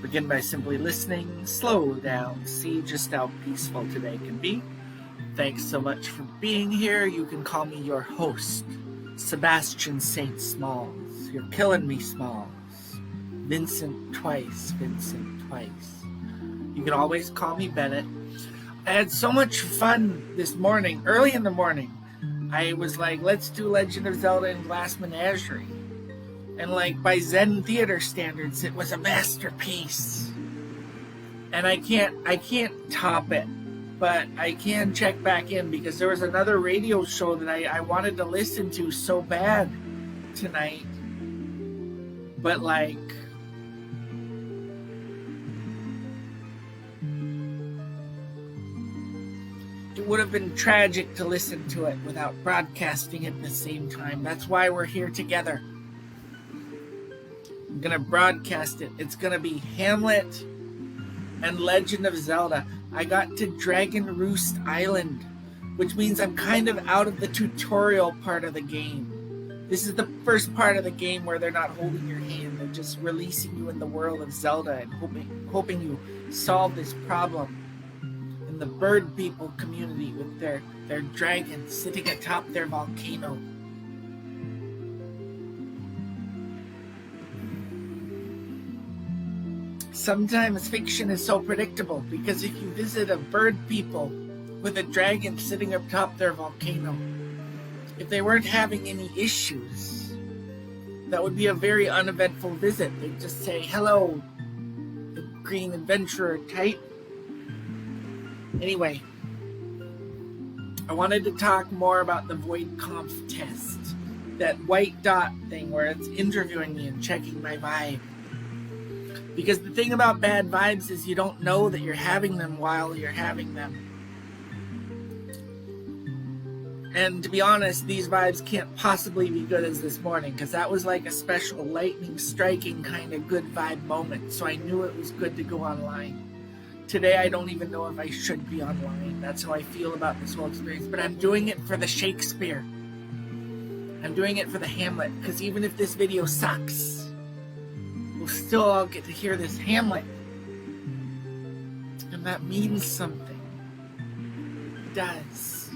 Begin by simply listening, slow down, see just how peaceful today can be. Thanks so much for being here. You can call me your host, Sebastian St. Smalls. You're killing me, Smalls. Vincent twice. You can always call me Bennett. I had so much fun this morning, early in the morning. I was like, let's do Legend of Zelda and Glass Menagerie. And like by Zen Theatre standards, it was a masterpiece. And I can't top it, but I can check back in because there was another radio show that I wanted to listen to so bad tonight. But like, it would have been tragic to listen to it without broadcasting it at the same time. That's why we're here together. I'm gonna broadcast it. It's gonna be Hamlet and Legend of Zelda. I got to Dragon Roost Island, which means I'm kind of out of the tutorial part of the game. This is the first part of the game where they're not holding your hand. They're just releasing you in the world of Zelda and hoping you solve this problem. In the bird people community with their dragons sitting atop their volcano. Sometimes fiction is so predictable because if you visit a bird people with a dragon sitting atop their volcano, if they weren't having any issues, that would be a very uneventful visit. They'd just say, hello, the green adventurer type. Anyway, I wanted to talk more about the Void Conf test, that white dot thing where it's interviewing me and checking my vibe. Because the thing about bad vibes is you don't know that you're having them while you're having them. And to be honest, these vibes can't possibly be good as this morning, because that was like a special lightning striking kind of good vibe moment, so I knew it was good to go online. Today I don't even know if I should be online. That's how I feel about this whole experience. But I'm doing it for the Shakespeare. I'm doing it for the Hamlet, because even if this video sucks, we'll still all get to hear this Hamlet. And that means something. It does.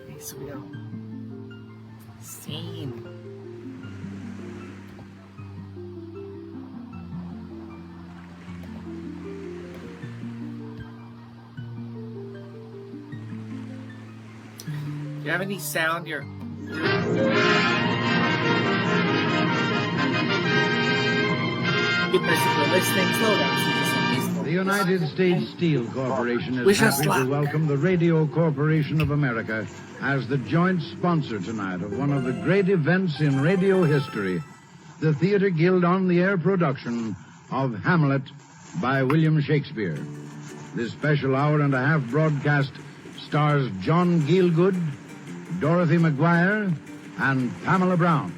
Okay, so we go. Scene. Do you have any sound? The United States Steel Corporation is happy to welcome the Radio Corporation of America as the joint sponsor tonight of one of the great events in radio history, the Theatre Guild on-the-air production of Hamlet by William Shakespeare. This special hour-and-a-half broadcast stars John Gielgud, Dorothy McGuire, and Pamela Brown.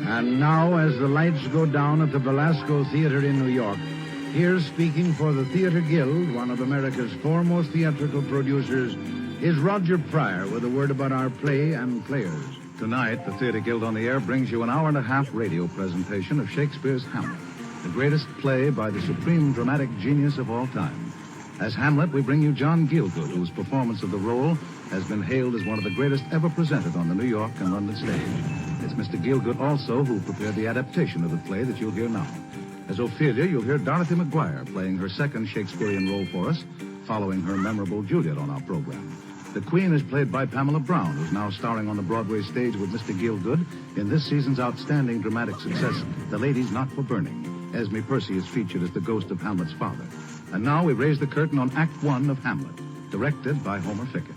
And now, as the lights go down at the Belasco Theater in New York, here speaking for the Theatre Guild, one of America's foremost theatrical producers, is Roger Pryor with a word about our play and players. Tonight, the Theatre Guild on the Air brings you an hour-and-a-half radio presentation of Shakespeare's Hamlet, the greatest play by the supreme dramatic genius of all time. As Hamlet, we bring you John Gielgud, whose performance of the role has been hailed as one of the greatest ever presented on the New York and London stage. It's Mr. Gielgud also who prepared the adaptation of the play that you'll hear now. As Ophelia, you'll hear Dorothy McGuire playing her second Shakespearean role for us, following her memorable Juliet on our program. The Queen is played by Pamela Brown, who's now starring on the Broadway stage with Mr. Gielgud in this season's outstanding dramatic success, The Lady's Not for Burning. Esme Percy is featured as the ghost of Hamlet's father. And now we raise the curtain on Act One of Hamlet, directed by Homer Fickett.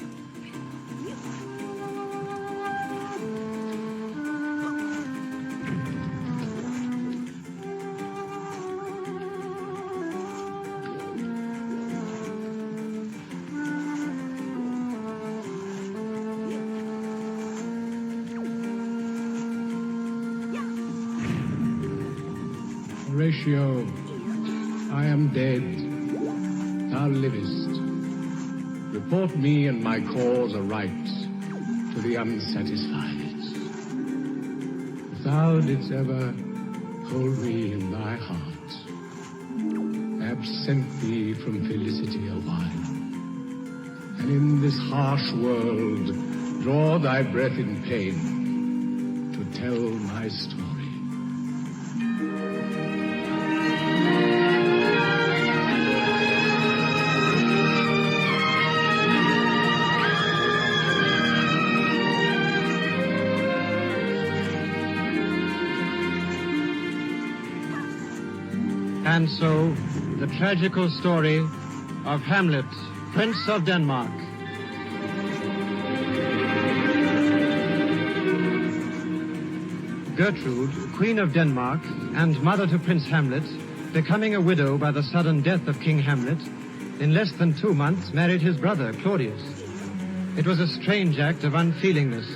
Horatio, I am dead. Thou livest. report me and my cause aright to the unsatisfied. If thou didst ever hold me in thy heart, absent thee from felicity a while, and in this harsh world draw thy breath in pain to tell my story. And so, the tragical story of Hamlet, Prince of Denmark. Gertrude, Queen of Denmark, and mother to Prince Hamlet, becoming a widow by the sudden death of King Hamlet, in less than 2 months married his brother, Claudius. It was a strange act of unfeelingness,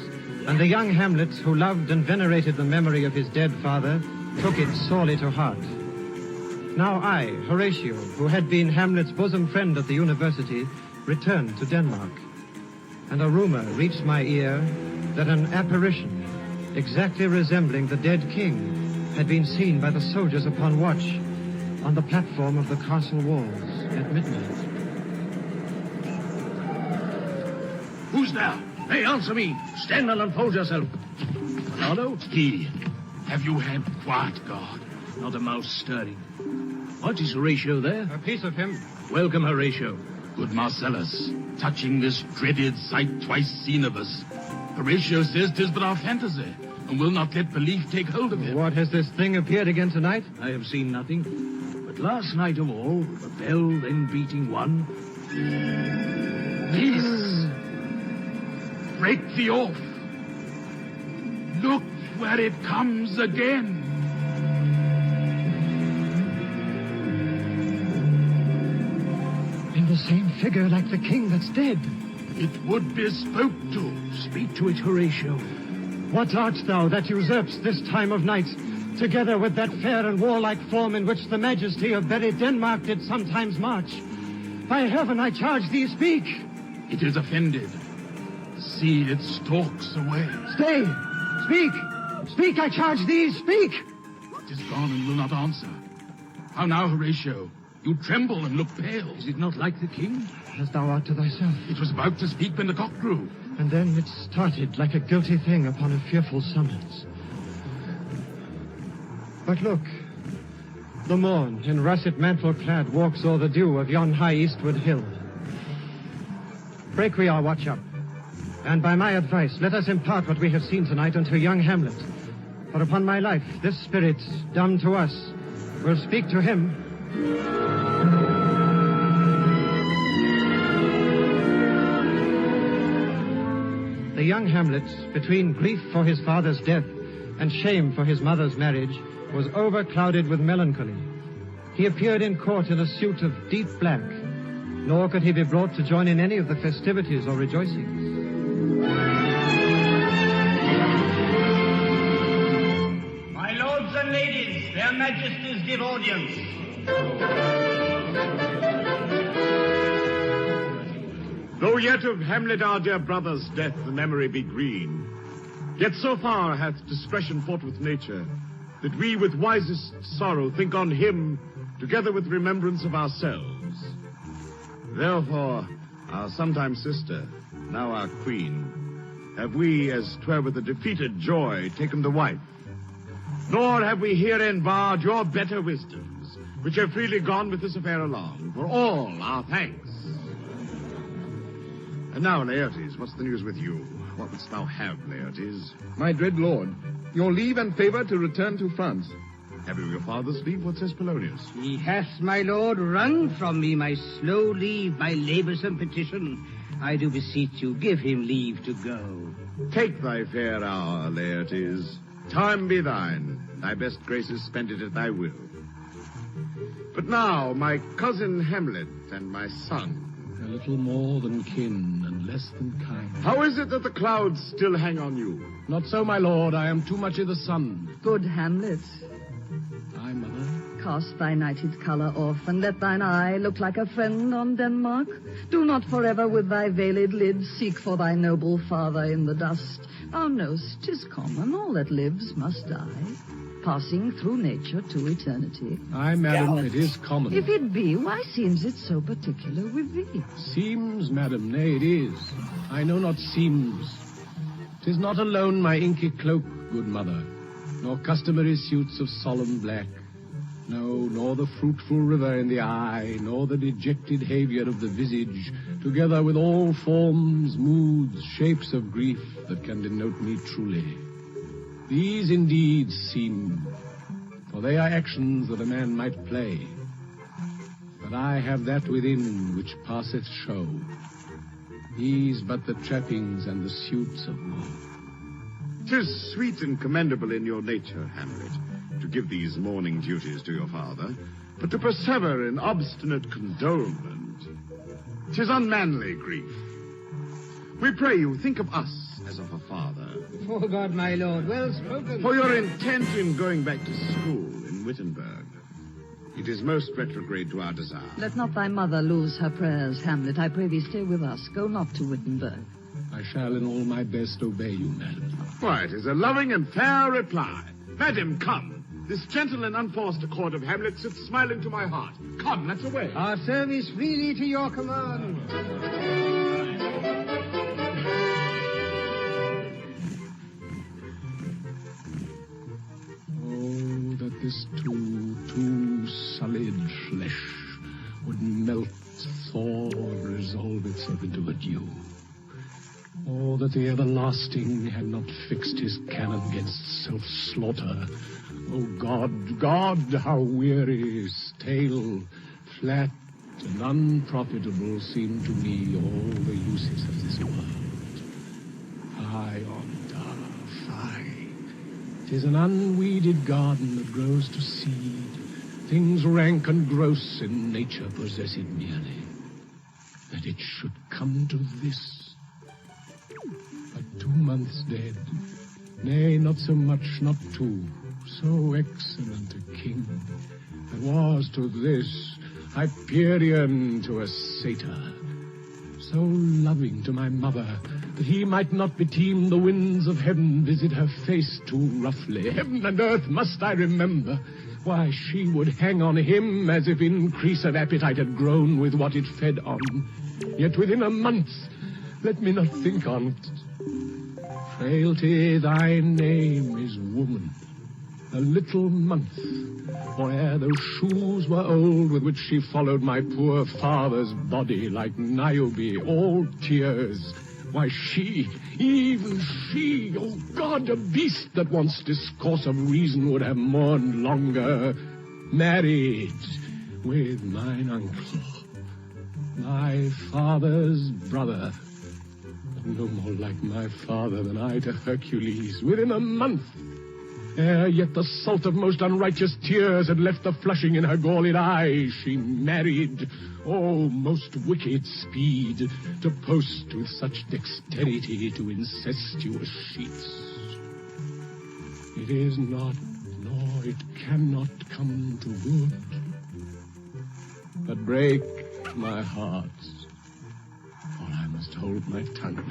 and the young Hamlet, who loved and venerated the memory of his dead father, took it sorely to heart. Now I, Horatio, who had been Hamlet's bosom friend at the university, returned to Denmark. And a rumor reached my ear that an apparition, exactly resembling the dead king, had been seen by the soldiers upon watch on the platform of the castle walls at midnight. Who's there? Hey, answer me. Stand and unfold yourself. Bernardo? He. Have you had quiet, guard? Not a mouse stirring. What, is Horatio there? A piece of him. Welcome, Horatio. Good Marcellus, touching this dreaded sight twice seen of us. Horatio says 'tis but our fantasy, and will not let belief take hold of him. What, has this thing appeared again tonight? I have seen nothing. But last night of all, the bell then beating one. Peace! Break thee off! Look where it comes again! In the same figure like the king that's dead. It would be spoke to. Speak to it, Horatio. What art thou that usurps this time of night, together with that fair and warlike form in which the majesty of buried Denmark did sometimes march? By heaven, I charge thee, speak! It is offended. See, it stalks away. Stay! Speak! Speak, I charge thee, speak! It is gone and will not answer. How now, Horatio? You tremble and look pale. Is it not like the king? As thou art to thyself. It was about to speak when the cock crew. And then it started like a guilty thing upon a fearful summons. But look, the morn, in russet mantle clad, walks o'er the dew of yon high eastward hill. Break we our watch up, and by my advice, let us impart what we have seen tonight unto young Hamlet. For upon my life, this spirit, dumb to us, will speak to him. The young Hamlet, between grief for his father's death and shame for his mother's marriage, was overclouded with melancholy. He appeared in court in a suit of deep black, nor could he be brought to join in any of the festivities or rejoicings. My lords and ladies, their majesties give audience. Though yet of Hamlet our dear brother's death the memory be green, yet so far hath discretion fought with nature, that we with wisest sorrow think on him, together with remembrance of ourselves. Therefore, our sometime sister, now our queen, have we, as 'twere with a defeated joy, taken to wife. Nor have we herein barred your better wisdoms, which have freely gone with this affair along, for all our thanks. And now, Laertes, what's the news with you? What wouldst thou have, Laertes? My dread lord, your leave and favor to return to France. Have you your father's leave? What says Polonius? He hath, my lord, wrung from me my slow leave by laboursome petition. I do beseech you, give him leave to go. Take thy fair hour, Laertes. Time be thine. Thy best graces spend it at thy will. But now, my cousin Hamlet and my son. A little more than kin and less than kind. How is it that the clouds still hang on you? Not so, my lord. I am too much i' the sun. Good Hamlet, Aye, mother. cast thy knighted colour off, and let thine eye look like a friend on Denmark. Do not forever with thy veiled lids seek for thy noble father in the dust. Thou know'st 'tis common, all that lives must die, passing through nature to eternity. Aye, madam, it is common. If it be, why seems it so particular with thee? Seems, madam, nay, it is. I know not seems. 'Tis not alone my inky cloak, good mother, nor customary suits of solemn black. No, nor the fruitful river in the eye, nor the dejected haviour of the visage, together with all forms, moods, shapes of grief that can denote me truly. These indeed seem, for they are actions that a man might play. But I have that within which passeth show. These but the trappings and the suits of woe. 'Tis sweet and commendable in your nature, Hamlet, to give these mourning duties to your father, but to persever in obstinate condolement, 'tis unmanly grief. We pray you, think of us as of a father. For God, my lord, well spoken. For your intent in going back to school in Wittenberg. It is most retrograde to our desire. Let not thy mother lose her prayers, Hamlet. I pray thee stay with us. Go not to Wittenberg. I shall in all my best obey you, madam. Why, it is a loving and fair reply. Madam, come. This gentle and unforced accord of Hamlet sits smiling to my heart. Come, let's away. Our service freely to your command. Oh, that this too sullied flesh would melt, thaw, and resolve itself into a dew. Oh, that the everlasting had not fixed his cannon against self-slaughter. Oh, God, how weary, stale, flat, and unprofitable seem to me all the uses of this world. Fie on earth, fie. 'Tis an unweeded garden that grows to seed. Things rank and gross in nature possess it merely. That it should come to this. But 2 months dead, nay, not so much, not 2, so excellent a king, that was to this Hyperion to a satyr, so loving to my mother, that he might not beteem the winds of heaven visit her face too roughly. Heaven and earth must I remember. Why, she would hang on him as if increase of appetite had grown with what it fed on. Yet within a month, let me not think on't. Frailty, thy name is woman. A little month, or ere those shoes were old with which she followed my poor father's body like Niobe, all tears. Why, she, even she, oh God, a beast that once discourse of reason would have mourned longer, married with mine uncle, my father's brother, no more like my father than I to Hercules, within a month. Ere yet the salt of most unrighteous tears had left the flushing in her galled eyes, she married, oh, most wicked speed, to post with such dexterity to incestuous sheets. It is not, nor it cannot come to good, but break my heart, or I must hold my tongue.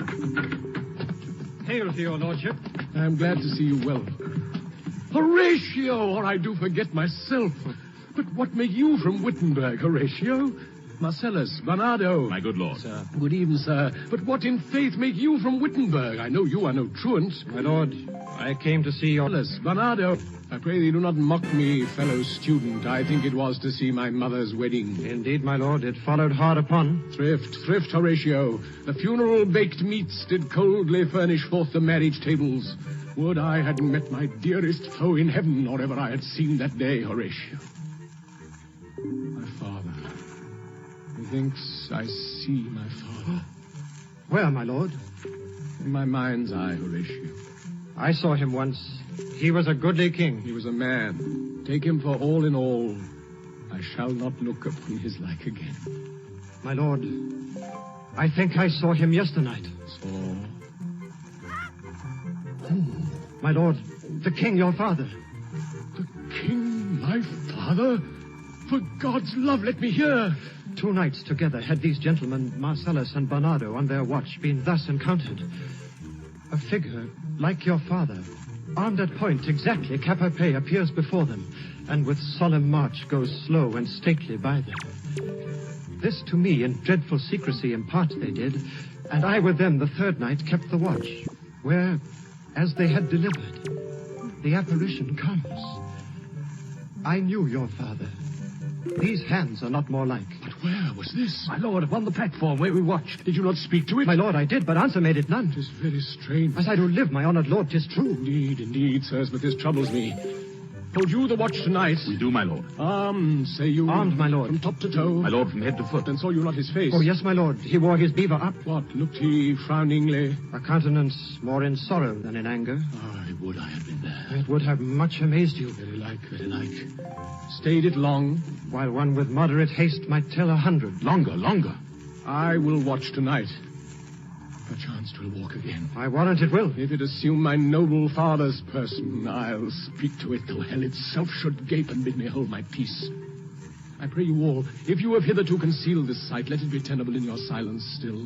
Hail to your lordship. I am glad to see you well. Horatio, or I do forget myself. But what make you from Wittenberg, Horatio? Marcellus, Bernardo. My good lord. Sir. Good even, sir. But what in faith make you from Wittenberg? I know you are no truant. My lord, I came to see your... Marcellus, Bernardo. I pray thee do not mock me, fellow student. I think it was to see my mother's wedding. Indeed, my lord, it followed hard upon. Thrift, Horatio. The funeral baked meats did coldly furnish forth the marriage tables. Would I had met my dearest foe in heaven, or ever I had seen that day, Horatio. My father. Methinks I see my father. Where, my lord? In my mind's eye, Horatio. I saw him once. He was a goodly king. He was a man. Take him for all in all. I shall not look upon his like again. My lord, I think I saw him yesternight. Saw? My lord, the king, your father. The king, my father? Brother, for God's love, let me hear. 2 nights together had these gentlemen, Marcellus and Bernardo, on their watch, been thus encountered. A figure like your father, armed at point exactly cap a pie, appears before them, and with solemn march goes slow and stately by them. This to me in dreadful secrecy impart they did, and I with them the 3rd night kept the watch, where, as they had delivered, the apparition comes. I knew your father. These hands are not more like. But where was this? My lord, upon the platform where we watched. Did you not speak to it? My lord, I did, but answer made it none. 'Tis very strange. As I do live, my honored lord, 'tis true. Indeed, sirs, but this troubles me. Hold you the watch tonight? We do, my lord. Armed, say you? Armed, my lord. From top to toe? My lord, from head to foot. Then saw you not his face? Oh, yes, my lord. He wore his beaver up. What, looked he frowningly? A countenance more in sorrow than in anger. I would I had been there. It would have much amazed you. Very like, very like. Stayed it long? While one with moderate haste might tell 100. Longer. I will watch tonight. Perchance 'twill walk again. I warrant it will. If it assume my noble father's person, I'll speak to it, though hell itself should gape and bid me hold my peace. I pray you all, if you have hitherto concealed this sight, let it be tenable in your silence still.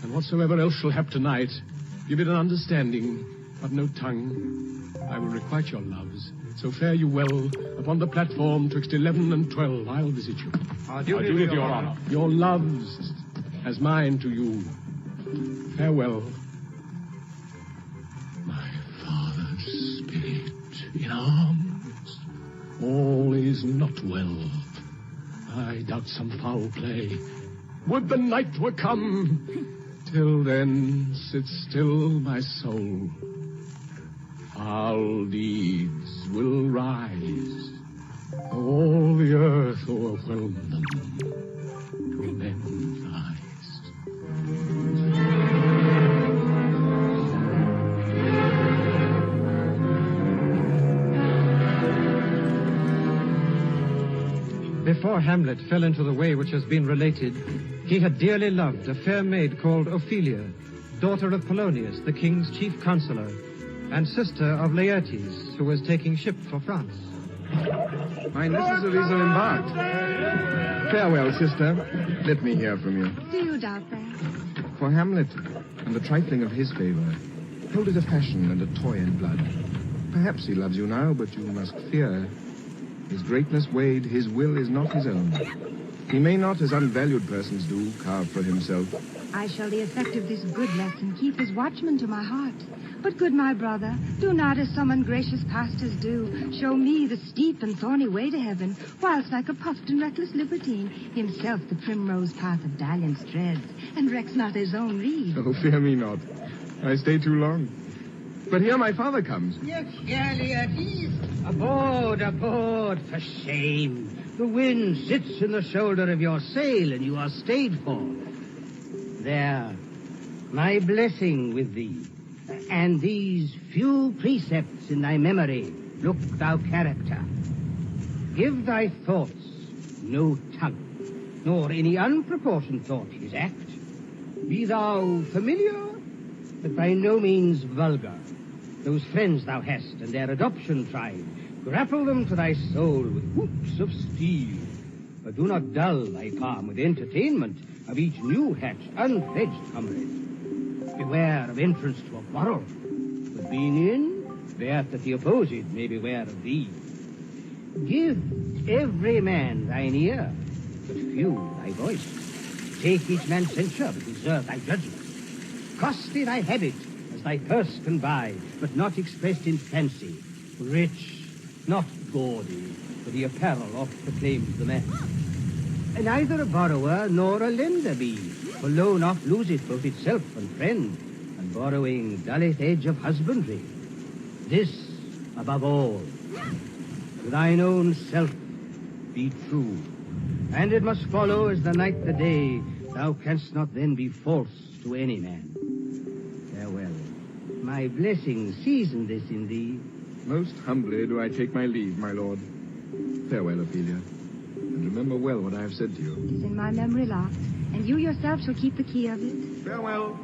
And whatsoever else shall hap tonight, give it an understanding, but no tongue. I will requite your loves. So fare you well. Upon the platform, twixt 11 and 12, I'll visit you. Our duty to your honor. Your loves, as mine to you. Farewell. My father's spirit in arms. All is not well. I doubt some foul play. Would the night were come. Till then, sit still, my soul. Foul deeds will rise. All the earth o'erwhelm them to men's eyes. Before Hamlet fell into the way which has been related, he had dearly loved a fair maid called Ophelia, daughter of Polonius, the king's chief counselor, and sister of Laertes, who was taking ship for France. My necessaries are embarked. Farewell, sister. Let me hear from you. Do you doubt that? For Hamlet and the trifling of his favor, hold it a fashion and a toy in blood. Perhaps he loves you now, but you must fear. His greatness weighed, his will is not his own. He may not, as unvalued persons do, carve for himself. I shall the effect of this good lesson keep his watchman to my heart. But good my brother, do not as some ungracious pastors do, show me the steep and thorny way to heaven, whilst like a puffed and reckless libertine, himself the primrose path of dalliance treads, and recks not his own reed. Oh, fear me not. I stay too long. But here my father comes. Yet surely at ease. Aboard, for shame. The wind sits in the shoulder of your sail, and you are stayed for. There, my blessing with thee, and these few precepts in thy memory. Look, thou character. Give thy thoughts no tongue, nor any unproportioned thought his act. Be thou familiar, but by no means vulgar. Those friends thou hast and their adoption tried, grapple them to thy soul with hoops of steel. But do not dull thy palm with entertainment of each new-hatched, unfledged comrade. Beware of entrance to a quarrel, but being in, bear't that the opposed may beware of thee. Give every man thine ear, but few thy voice. Take each man's censure, but reserve thy judgment. Cost thee thy habit, as thy purse can buy, but not expressed in fancy. Rich, not gaudy, for the apparel oft proclaims the man. And neither a borrower nor a lender be, for loan oft loseth both itself and friend, and borrowing dulleth edge of husbandry. This, above all, to thine own self be true, and it must follow as the night the day, thou canst not then be false to any man. Farewell. My blessing season this in thee. Most humbly do I take my leave, my lord. Farewell, Ophelia. And remember well what I have said to you. It is in my memory locked, and you yourself shall keep the key of it. Farewell.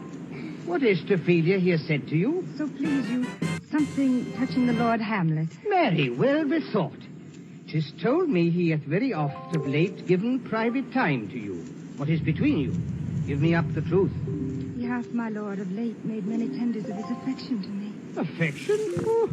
What is Ophelia here said to you? So please you, something touching the Lord Hamlet. Marry, well bethought. 'Tis told me he hath very oft of late given private time to you. What is between you? Give me up the truth. He hath, my lord, of late made many tenders of his affection to me. Affection? Oh,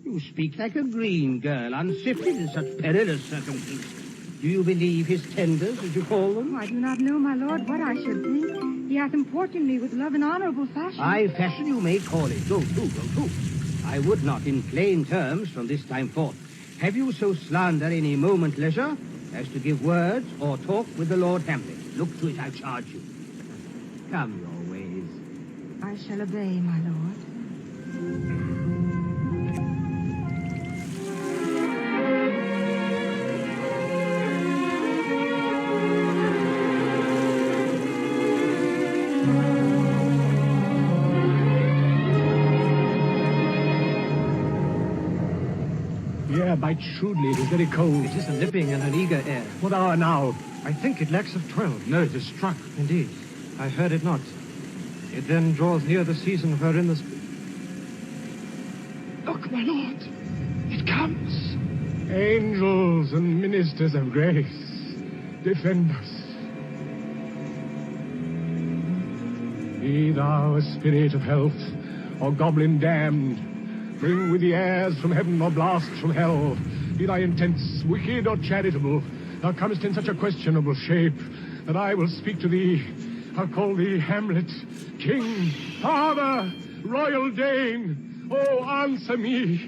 you speak like a green girl, unsifted in such perilous circumstances. Do you believe his tenders, as you call them? I do not know, my lord, what I should think. He hath importuned me with love and honorable fashion. Aye, fashion you may call it. Go to. I would not, in plain terms, from this time forth, have you so slander any moment leisure as to give words or talk with the Lord Hamlet. Look to it, I charge you. Come your ways. I shall obey, my lord. The air bites shrewdly. It is very cold. It is a nipping and an eager air. What hour now? I think it lacks of 12. No, it is struck. Indeed. I heard it not. It then draws near the season wherein the... Look, my lord. It comes. Angels and ministers of grace, defend us. Be thou a spirit of health, or goblin damned, bring with the airs from heaven or blasts from hell. Be thy intents wicked or charitable, thou comest in such a questionable shape that I will speak to thee. I'll call thee Hamlet, king, father, royal Dane. Oh, answer me.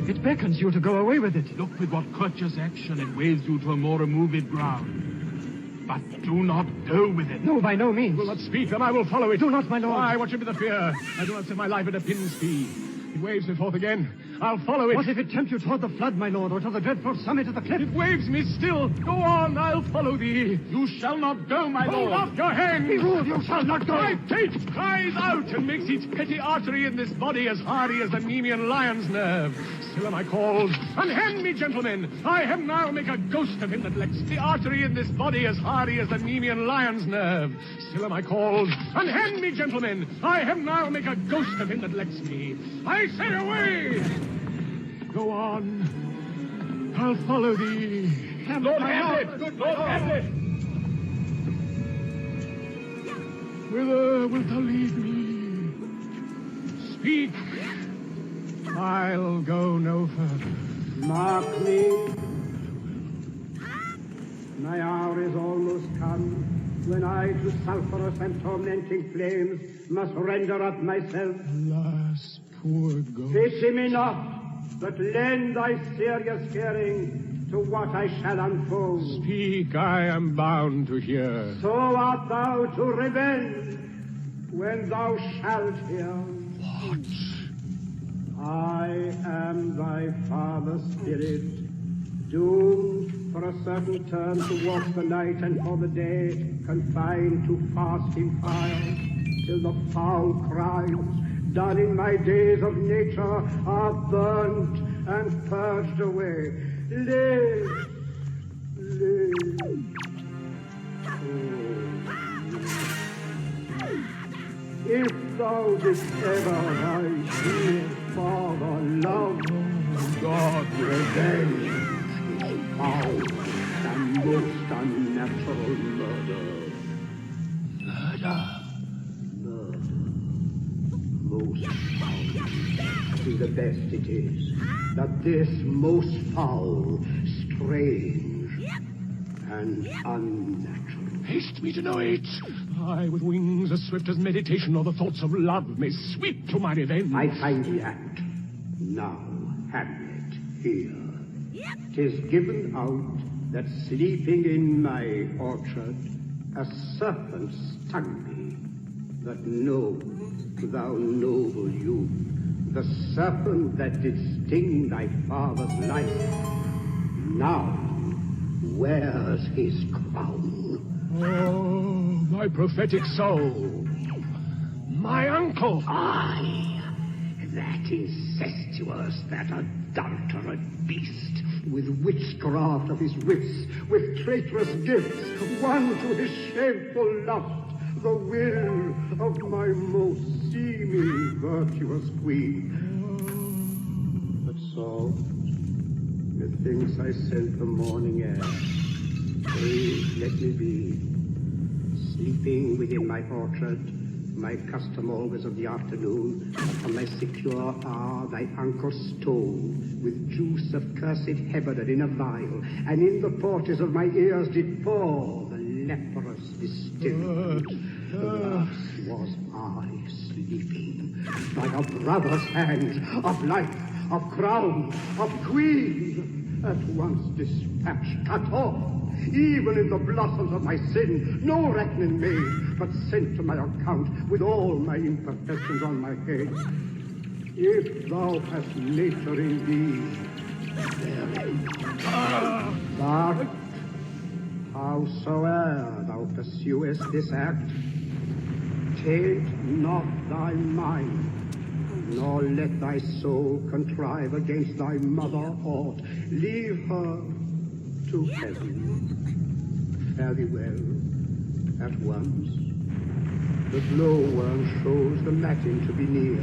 It beckons you to go away with it. Look with what courteous action it waves you to a more removed ground. But do not go with it. No, by no means. Will not speak, then I will follow it. Do not, my lord. Why, what should be the fear? I do not set my life at a pin's fee. It waves me forth again. I'll follow it. What if it tempt you toward the flood, my lord, or to the dreadful summit of the cliff? It waves me still. Go on, I'll follow thee. You shall not go, my lord. Hold off your hand. Be ruled, you shall not go. My fate cries out and makes each petty artery in this body as hardy as the Nemean lion's nerve. Still am I called. Unhand me, gentlemen. I have now make a ghost of him that lets the artery in this body as hardy as the Nemean lion's nerve. Still am I called. Unhand me, gentlemen. I have now make a ghost of him that lets me. I say away. Go on. I'll follow thee. Lord Hamlet! Lord Hamlet! Whither wilt thou lead me? Speak. I'll go no further. Mark me. My hour is almost come, when I to sulphurous and tormenting flames must render up myself. Alas, poor ghost. Pity me not, but lend thy serious hearing to what I shall unfold. Speak, I am bound to hear. So art thou to revenge when thou shalt hear. What? I am thy father's spirit, doomed for a certain term to walk the night and for the day, confined to fasting fire, till the foul crimes done in my days of nature are burnt and purged away. Live, live. If thou didst ever thy dear father love, God, revenge is foul and most unnatural murder. Murder. Most foul. To the best it is that this most foul, strange, and unnatural. Haste me to know it. I, with wings as swift as meditation or the thoughts of love, may sweep to my revenge. I find the act. Now, Hamlet, here. 'Tis given out that sleeping in my orchard, a serpent stung me. But know, thou noble youth, the serpent that did sting thy father's life, now wears his crown. Oh, my prophetic soul. My uncle. Aye, that incestuous, that adulterate beast, with witchcraft of his wits, with traitorous gifts, won to his shameful lust the will of my most seeming virtuous queen. So, methinks I scent the morning air. Please let me be, sleeping within my orchard, my custom always of the afternoon, on my secure hour, thy uncle's stone, with juice of cursed heaven in a vial, and in the porches of my ears did pour the leprous distilling. Thus was I sleeping, by a brother's hand, of life, of crown, of queen, at once dispatched, cut off, even in the blossoms of my sin, no reckoning made, but sent to my account with all my imperfections on my head. If thou hast nature in thee, therein. But howsoe'er thou pursuest this act, taint not thy mind, nor let thy soul contrive against thy mother aught. Leave her to heaven. Fare thee well, at once. The glowworm shows the matin to be near,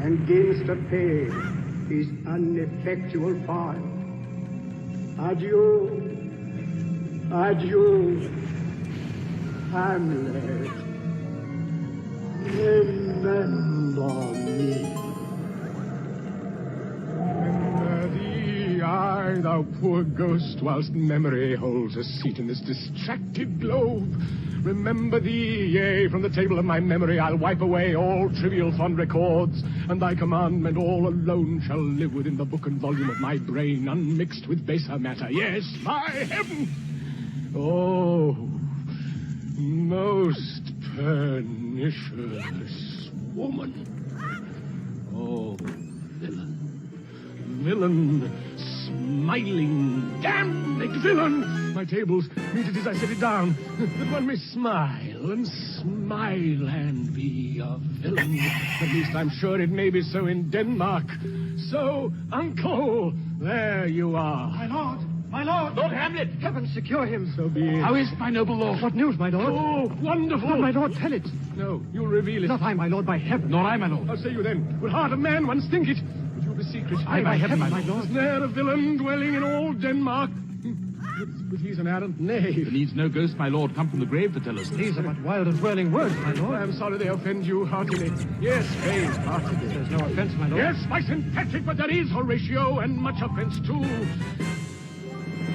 and gainst a pale his ineffectual fire. Adieu, adieu, Hamlet. Remember me. Aye, thou poor ghost, whilst memory holds a seat in this distracted globe. Remember thee, yea, from the table of my memory I'll wipe away all trivial fond records, and thy commandment all alone shall live within the book and volume of my brain, unmixed with baser matter. Yes, by heaven! Oh, most pernicious woman. Oh, villain. Villain, smiling, damned villain! My table's muted as I set it down, that one may smile and be a villain. At least I'm sure it may be so in Denmark. So, uncle, there you are. My lord! My lord! Lord Hamlet! Heaven secure him! So be it. How is my noble lord? What news, my lord? Oh, wonderful! But my lord, tell it. No, you'll reveal it. Not I, my lord, by heaven. Nor I, my lord. I'll say you then. With heart of man, once think it. But you'll be secret. I, by heaven, my lord. Is there a villain dwelling in all Denmark? But he's an arrant knave. There needs no ghost, my lord, come from the grave to tell us. These are but wild and whirling words, my lord. I am sorry they offend you heartily. Yes, faith, heartily. There's no offense, my lord. Yes, my sympathetic, but there is, Horatio, and much offense, too.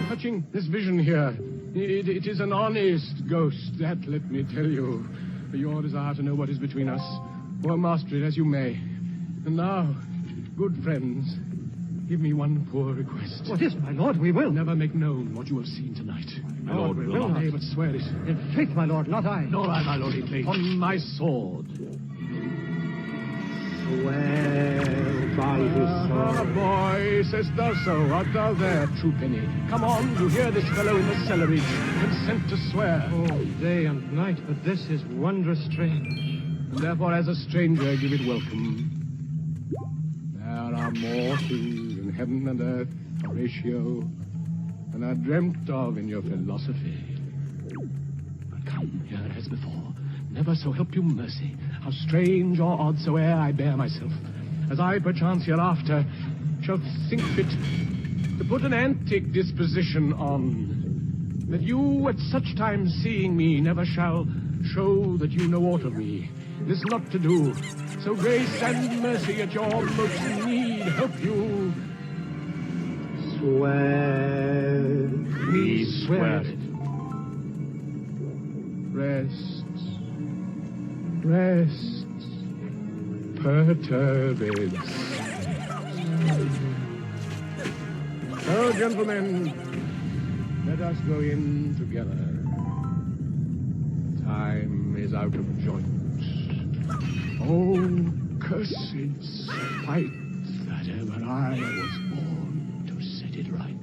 Touching this vision here, it is an honest ghost, that let me tell you. For your desire to know what is between us, or master it as you may. And now, good friends, give me one poor request. What is, my lord? We will. Never make known what you have seen tonight. My lord, we will not. Nay, but swear it. In faith, my lord, not I. Nor I, my lord, in faith. On my sword. Swear by his sword. Boy, sayest thou so? Art thou there, true penny? Come on, you hear this fellow in the cellarage. Consent to swear. Oh, day and night, but this is wondrous strange. And therefore, as a stranger, give it welcome. There are more things in heaven and earth, Horatio, than are dreamt of in your philosophy. But come here as before. Never so help you mercy, how strange or odd soe'er I bear myself, as I perchance hereafter shall think fit to put an antic disposition on, that you at such times seeing me never shall show that you know aught of me. This not to do, so grace and mercy at your most need help you. Swear. We swear it. Rest, perturbed. So, gentlemen, let us go in together. Time is out of joint. Oh, cursed spite that ever I was born to set it right.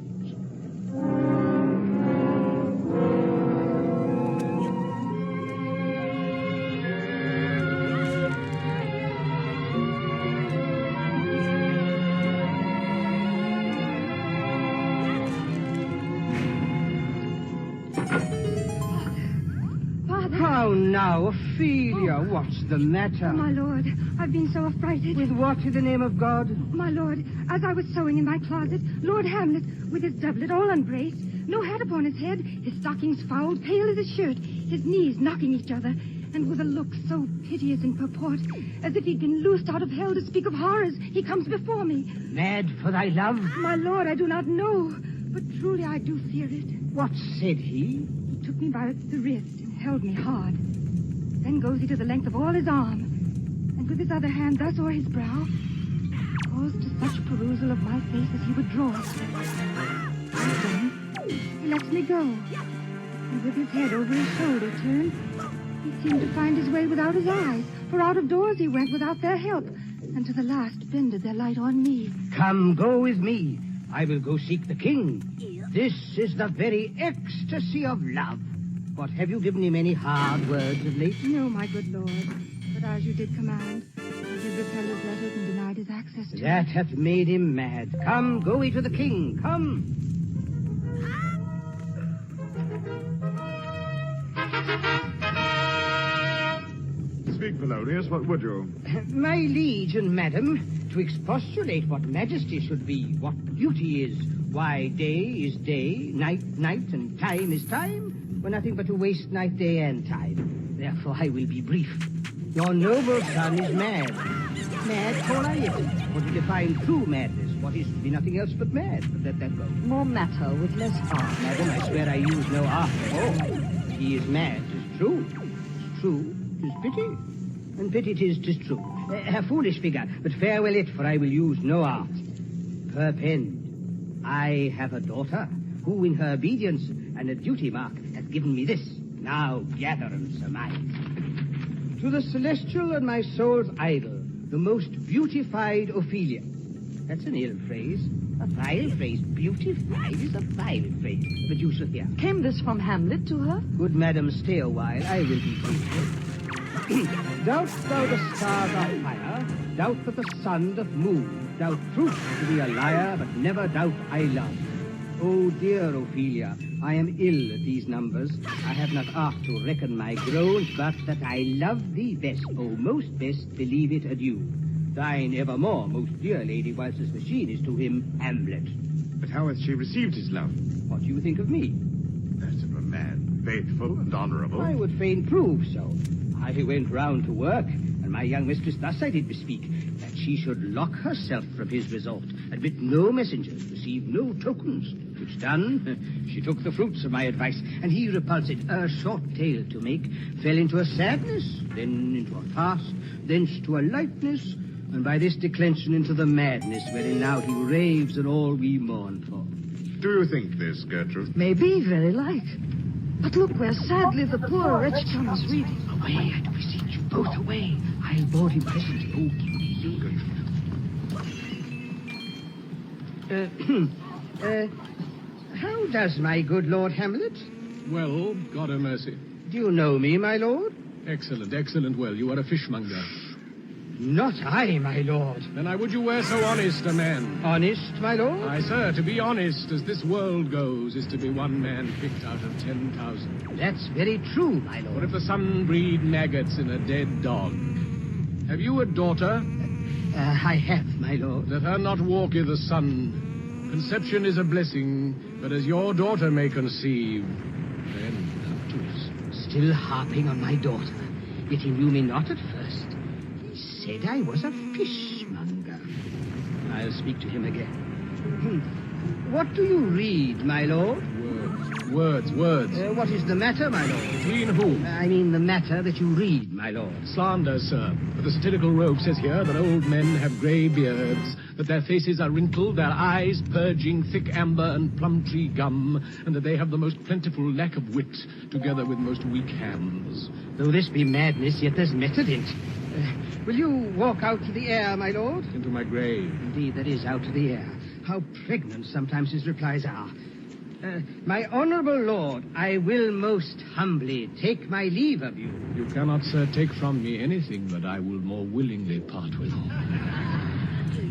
now, Ophelia, what's the matter? Oh, my lord, I've been so affrighted. With what in the name of God? My lord, as I was sewing in my closet, Lord Hamlet, with his doublet all unbraced, no hat upon his head, his stockings fouled, pale as his shirt, his knees knocking each other, and with a look so piteous in purport, as if he'd been loosed out of hell to speak of horrors, he comes before me. Mad for thy love? My lord, I do not know, but truly I do fear it. What said he? He took me by the wrist and held me hard. Then goes he to the length of all his arm, and with his other hand thus o'er his brow, caused to such perusal of my face as he would draw it. And then he lets me go, and with his head over his shoulder turned, he seemed to find his way without his eyes, for out of doors he went without their help, and to the last bended their light on me. Come, go with me. I will go seek the king. This is the very ecstasy of love. What, have you given him any hard words of late? No, my good lord, but as you did command, I did repel his letters and denied his access to That him. hath made him mad. Come, go we to the king. Come. Speak, Polonius, what would you? My liege and madam, to expostulate what majesty should be, what duty is, why day is day, night, night, and time is time, were nothing but to waste night, day, and time. Therefore I will be brief. Your noble son is mad. Mad call I it, for to define true madness, what is to be nothing else but mad. But let that go. More matter with less art. Madam, I swear I use no art at all. He is mad, 'tis true. 'Tis true, 'tis pity. And pity 'tis true. A foolish figure, but farewell it, for I will use no art. Perpend, I have a daughter, who in her obedience and a duty mark hath given me this. Now gather and surmise. To the celestial and my soul's idol, the most beautified Ophelia. That's an ill phrase. A vile phrase. Beautified is a vile phrase. But you shall hear. Came this from Hamlet to her? Good madam, stay a while. I will be brief. Doubt thou the stars are fire, doubt that the sun doth move, doubt truth to be a liar, but never doubt I love. Oh, dear Ophelia, I am ill at these numbers. I have not art to reckon my groans, but that I love thee best, oh, most best, believe it adieu. Thine evermore, most dear lady, whilst this machine is to him Hamlet. But how hath she received his love? What do you think of me? That of a man faithful and honorable. I would fain prove so. I went round to work, and my young mistress thus I did bespeak, that she should lock herself from his resort, admit no messengers, receive no tokens, which done, she took the fruits of my advice, and he repulsed a short tale to make, fell into a sadness, then into a fast, thence to a lightness, and by this declension into the madness wherein now he raves and all we mourn for. Do you think this, Gertrude? Maybe, very like. But look where sadly the poor wretch comes reading. Away, I do beseech you, both away. I'll board him presently. Oh, give me leave. How does my good Lord Hamlet? Well, God o' mercy. Do you know me, my lord? Excellent, excellent. Well, you are a fishmonger. Not I, my lord. Then I would you were so honest a man. Honest, my lord? Aye, sir, to be honest, as this world goes, is to be one man picked out of 10,000. That's very true, my lord. What if the sun breed maggots in a dead dog? Have you a daughter? I have, my lord. Let her not walk i' the sun. Conception is a blessing, but as your daughter may conceive, then up to it. Still harping on my daughter, yet he knew me not at first. Said I was a fishmonger. I'll speak to him again. What do you read, my lord? Words. What is the matter, my lord? Between whom? I mean the matter that you read, my lord. Slander, sir. For the satirical rogue says here that old men have grey beards, that their faces are wrinkled, their eyes purging thick amber and plum tree gum, and that they have the most plentiful lack of wit, together with most weak hands. Though this be madness, yet there's method in't. Will you walk out to the air, my lord? Into my grave. Indeed, that is out to the air. How pregnant sometimes his replies are. My honorable lord, I will most humbly take my leave of you. You cannot, sir, take from me anything that I will more willingly part with.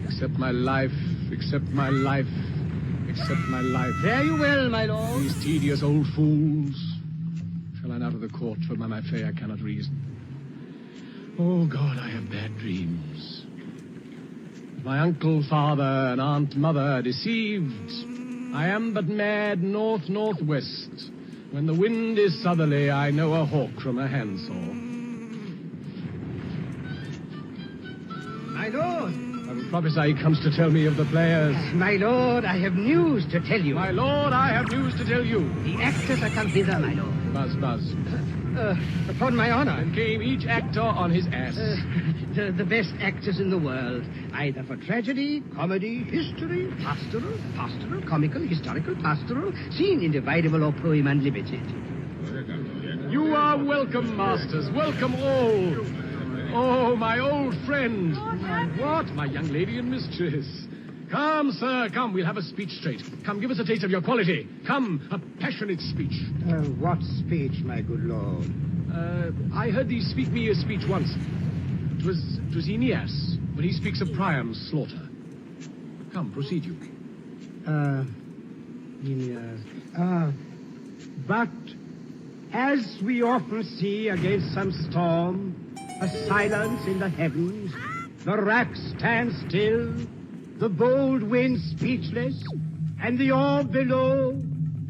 Except my life, except my life, except my life. Fare you well, my lord. These tedious old fools. Shall I out of the court, for by my fay I cannot reason. Oh, God, I have bad dreams. My uncle, father, and aunt, mother deceived. I am but mad north-northwest. When the wind is southerly, I know a hawk from a handsaw. My lord! I will prophesy he comes to tell me of the players. My lord, I have news to tell you. My lord, I have news to tell you. The actors are come hither, my lord. Buzz, buzz. Upon my honor. And came each actor on his ass. The best actors in the world, either for tragedy, comedy, history, pastoral, comical, historical, pastoral, scene individable, or poem unlimited. You are welcome, masters. Welcome all. Oh, my old friend. What? My young lady and mistress. Come, sir, come. We'll have a speech straight. Come, give us a taste of your quality. Come, a passionate speech. What speech, my good lord? I heard thee speak me a speech once. It was Aeneas, when he speaks of Priam's slaughter. Come, proceed you. Aeneas. But as we often see against some storm, a silence in the heavens, the rack stands still, the bold wind speechless, and the orb below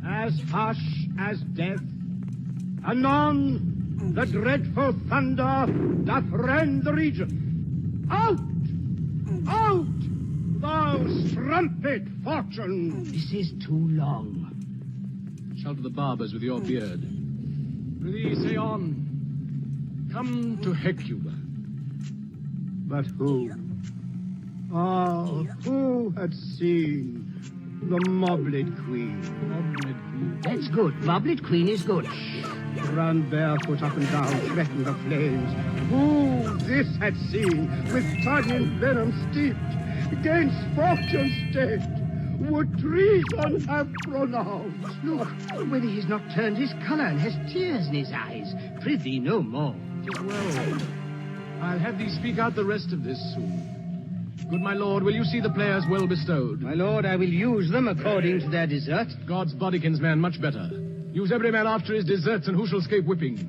as hush as death. Anon, the dreadful thunder doth rend the region. Out! Out! Thou strumpet fortune! This is too long. Shout to the barbers with your beard. Prithee, say on. Come to Hecuba. But who? Ah, who had seen the moblid queen? That's good. Moblid queen is good. Run barefoot up and down, threaten the flames. Who this had seen, with tongue in venom steeped, against fortune's state, would treason have pronounced? Look, whether he's not turned his colour and has tears in his eyes. Prithee, no more. Well, I'll have thee speak out the rest of this soon. Good my lord, will you see the players well bestowed? My lord, I will use them according to their desert. God's bodykins man much better. Use every man after his deserts, and who shall escape whipping?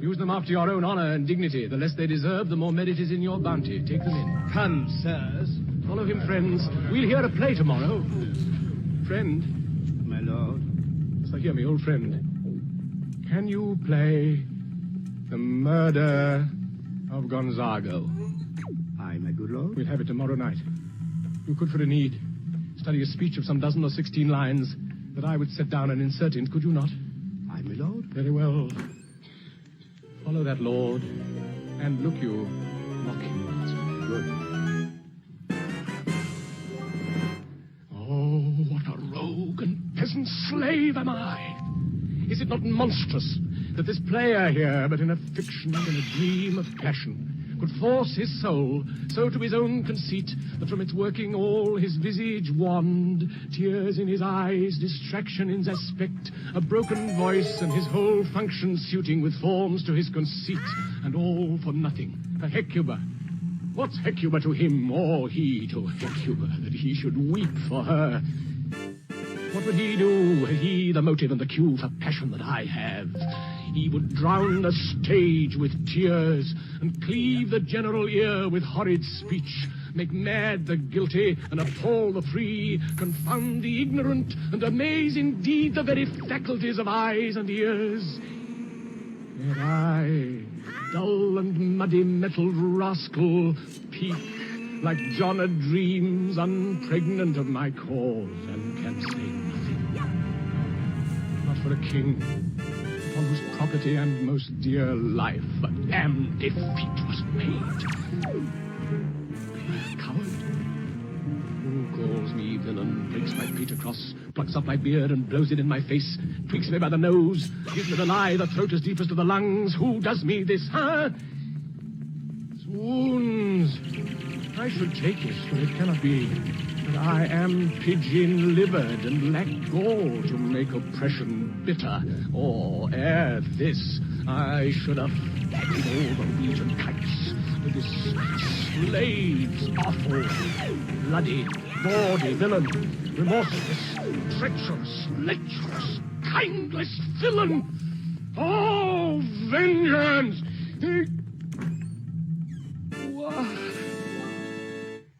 Use them after your own honor and dignity. The less they deserve, the more merit is in your bounty. Take them in. Come, sirs. Follow him, friends. We'll hear a play tomorrow. Friend. My lord. So hear me, old friend. Can you play The Murder of Gonzago? Aye, my good lord. We'll have it tomorrow night. You could, for a need, study a speech of some 12 or 16 lines that I would set down and insert in, could you not? Aye, my lord. Very well. Follow that lord, and look you, mock him not. Good. Oh, what a rogue and peasant slave am I! Is it not monstrous that this player here, but in a fiction and a dream of passion, could force his soul so to his own conceit that from its working all his visage wanned, tears in his eyes, distraction in his aspect, a broken voice, and his whole function suiting with forms to his conceit, and all for nothing, a Hecuba. What's Hecuba to him, or he to Hecuba, that he should weep for her? What would he do, had he the motive and the cue for passion that I have? He would drown the stage with tears, and cleave the general ear with horrid speech, make mad the guilty, and appall the free, confound the ignorant, and amaze indeed the very faculties of eyes and ears. Yet I, dull and muddy metalled rascal, peak like John a dreams, unpregnant of my cause, and can say nothing. Not for a king, upon whose property and most dear life a damned defeat was made. Coward, who calls me villain, breaks my pate across, plucks up my beard and blows it in my face, tweaks me by the nose, gives me the lie, the throat as deep as to the lungs. Who does me this, huh? Swoons. I should take it, for it cannot be that I am pigeon-livered and lack gall to make oppression bitter. Or, ere this, I should have fatted all the wheat and kites with this slave's awful, bloody, bawdy villain, remorseless, treacherous, lecherous, kindless villain. Oh, vengeance!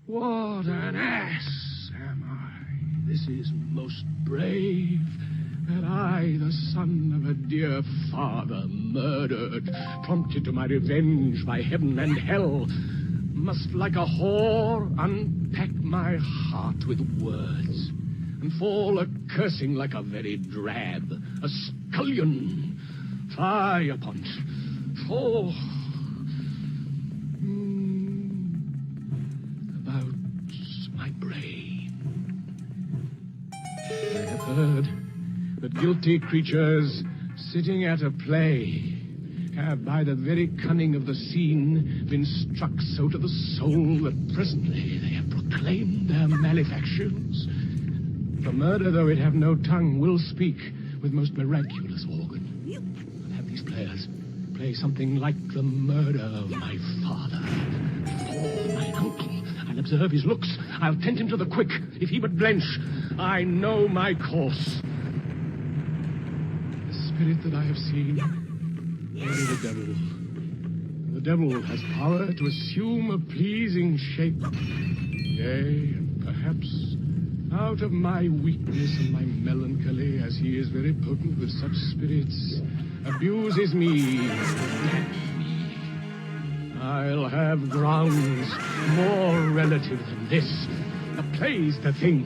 What an ass am I? This is most brave, that I, the son of a dear father, murdered, prompted to my revenge by heaven and hell, must like a whore unpack my heart with words, and fall a-cursing like a very drab, a scullion. Fie upon't. Oh. About my brain. I have heard that guilty creatures sitting at a play have, by the very cunning of the scene, been struck so to the soul that presently they have proclaimed their malefactions. For murder, though it have no tongue, will speak with most miraculous organ. I'll have these players play something like the murder of my father. For my uncle, I'll observe his looks. I'll tend him to the quick. If he but blench, I know my course. The spirit that I have seen, only the devil. The devil has power to assume a pleasing shape. Yea, and perhaps out of my weakness and my melancholy, as he is very potent with such spirits, abuses me. I'll have grounds more relative than this. The play's the thing,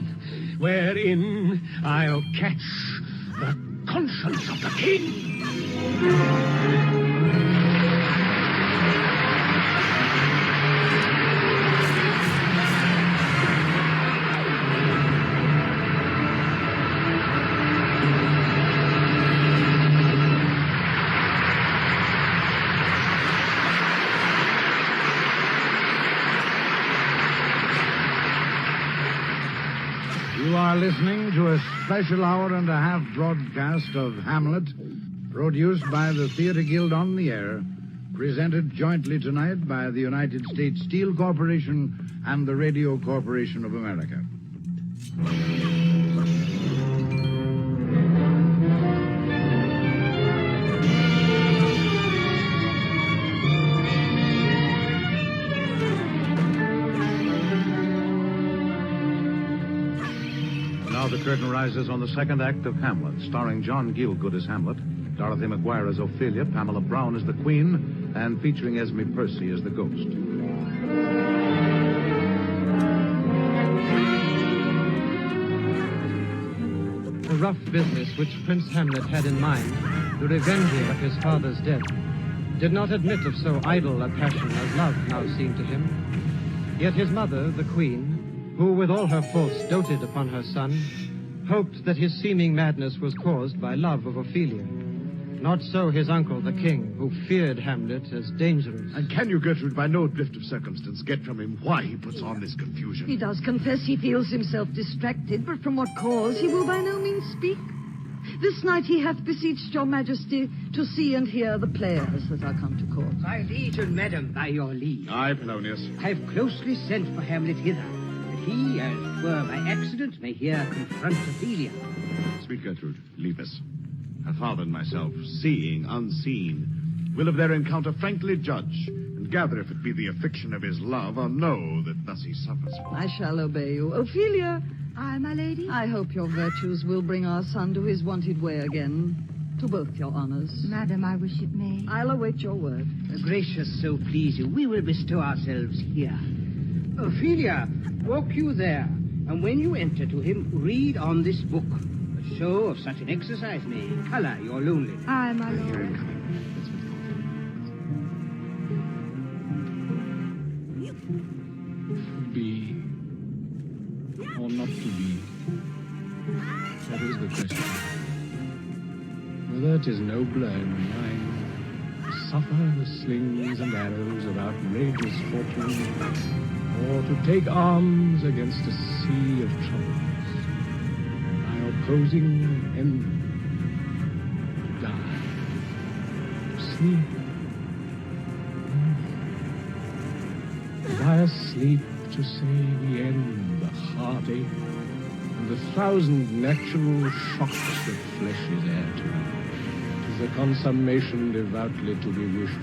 wherein I'll catch the conscience of the king. You are listening to a special hour and a half broadcast of Hamlet, produced by the Theatre Guild on the Air, presented jointly tonight by the United States Steel Corporation and the Radio Corporation of America. Now the curtain rises on the second act of Hamlet, starring John Gielgud as Hamlet, Dorothy McGuire as Ophelia, Pamela Brown as the Queen, and featuring Esme Percy as the Ghost. The rough business which Prince Hamlet had in mind, the revenging of his father's death, did not admit of so idle a passion as love now seemed to him. Yet his mother, the Queen, who with all her force doted upon her son, hoped that his seeming madness was caused by love of Ophelia. Not so his uncle, the king, who feared Hamlet as dangerous. And can you, Gertrude, by no drift of circumstance, get from him why he puts on this confusion? He does confess he feels himself distracted, but from what cause he will by no means speak. This night he hath beseeched your majesty to see and hear the players that are come to court. My liege and madam, by your leave. Aye, Polonius. I have closely sent for Hamlet hither, that he, as were by accident, may here confront Ophelia. Sweet Gertrude, leave us. Her father and myself, seeing, unseen, will of their encounter frankly judge, and gather if it be the affliction of his love, or know that thus he suffers. I shall obey you. Ophelia. Aye, my lady. I hope your virtues will bring our son to his wonted way again. To both your honors. Madam, I wish it may. I'll await your word. Gracious, so please you, we will bestow ourselves here. Ophelia, walk you there, and when you enter to him, read on this book. A show of such an exercise may color your loneliness. Aye, my lord. Be or not to be? That is the question. Whether 'tis nobler in the mind to suffer the slings and arrows of outrageous fortune, or to take arms against a sea of troubles, by opposing envy, to die, to sleep, by asleep to say the end, the heartache, and the thousand natural shocks that flesh is heir to is a consummation devoutly to be wished.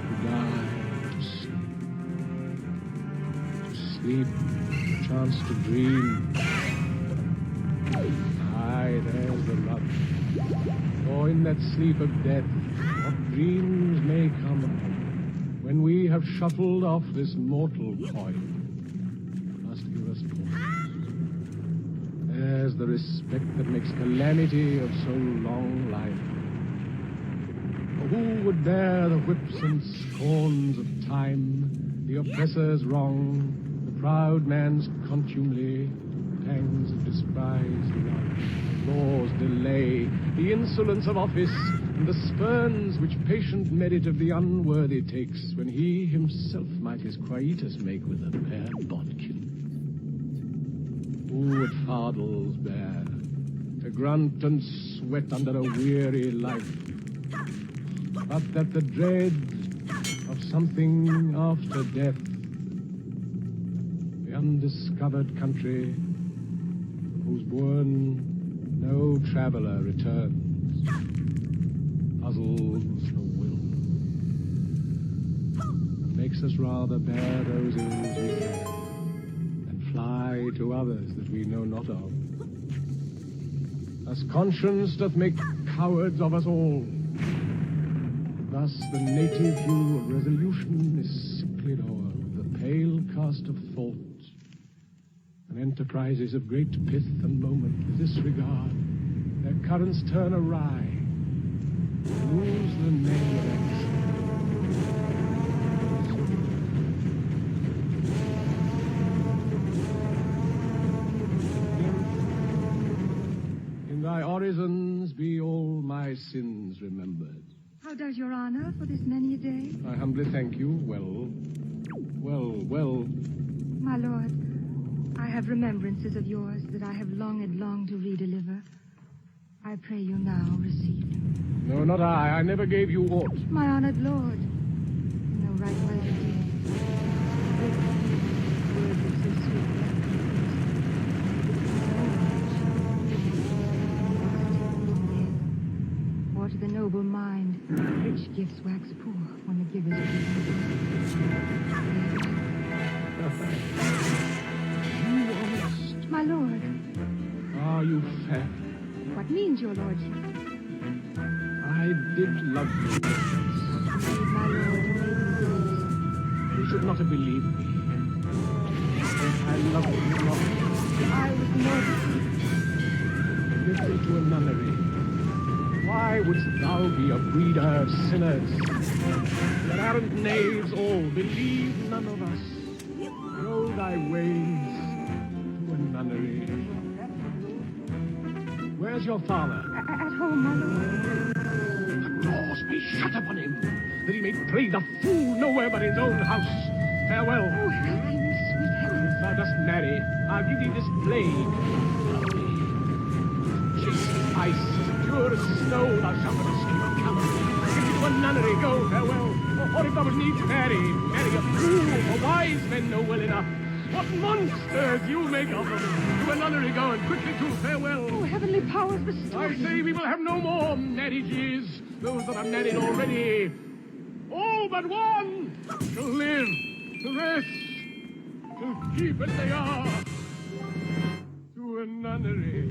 To die, to sleep, a chance to dream. Aye, there's the love. For in that sleep of death, what dreams may come when we have shuffled off this mortal coin, must give us pause. There's the respect that makes calamity of so long life. For who would bear the whips and scorns of time, the oppressor's wrong, the proud man's contumely, pangs of despised love, law's delay, the insolence of office, and the spurns which patient merit of the unworthy takes, when he himself might his quietus make with a bare bodkin? Who would fardels bear, to grunt and sweat under a weary life, but that the dread of something after death, the undiscovered country, whose bourne no traveler returns, puzzles the will, and makes us rather bear those ills we can, and fly to others that we know not of. Thus conscience doth make cowards of us all. Thus the native hue of resolution is sicklied o'er with the pale cast of thought, and enterprises of great pith and moment with disregard, their currents turn awry, lose the name of action. In thy orisons be all my sins remembered. How does your honor for this many a day? I humbly thank you. Well. My lord, I have remembrances of yours that I have longed to redeliver. I pray you now receive them. No, not I. I never gave you aught. My honored lord, you know right well you did. Words are so sweet. Or to the noble mind, rich gifts wax poor when the giver's given. My lord. Are you fair? What means your lordship? I did love you. Indeed, my lord, you may be good. You should not have believed me. I loved you not. I was more Drifted to a nunnery. Why wouldst thou be a breeder of sinners? The arrant knaves all, believe none of us. Go thy ways to a nunnery. Where's your father? At home, my lord. The doors be shut upon him, that he may play the fool nowhere but his own house. Farewell. Oh, heaven, sweet heaven. If thou dost marry, I'll give thee this blade. Chaste as ice, pure as snow, thou shalt not escape a coward. Give thee to a nunnery, go, farewell. Or if thou would need to marry a fool, for wise men know well enough what monsters you make of them. To a nunnery go, and quickly too, farewell. Oh, heavenly powers bestow. I say we will have no more marriages. Those that are married already, all but one, shall live, the rest shall keep as they are. To a nunnery.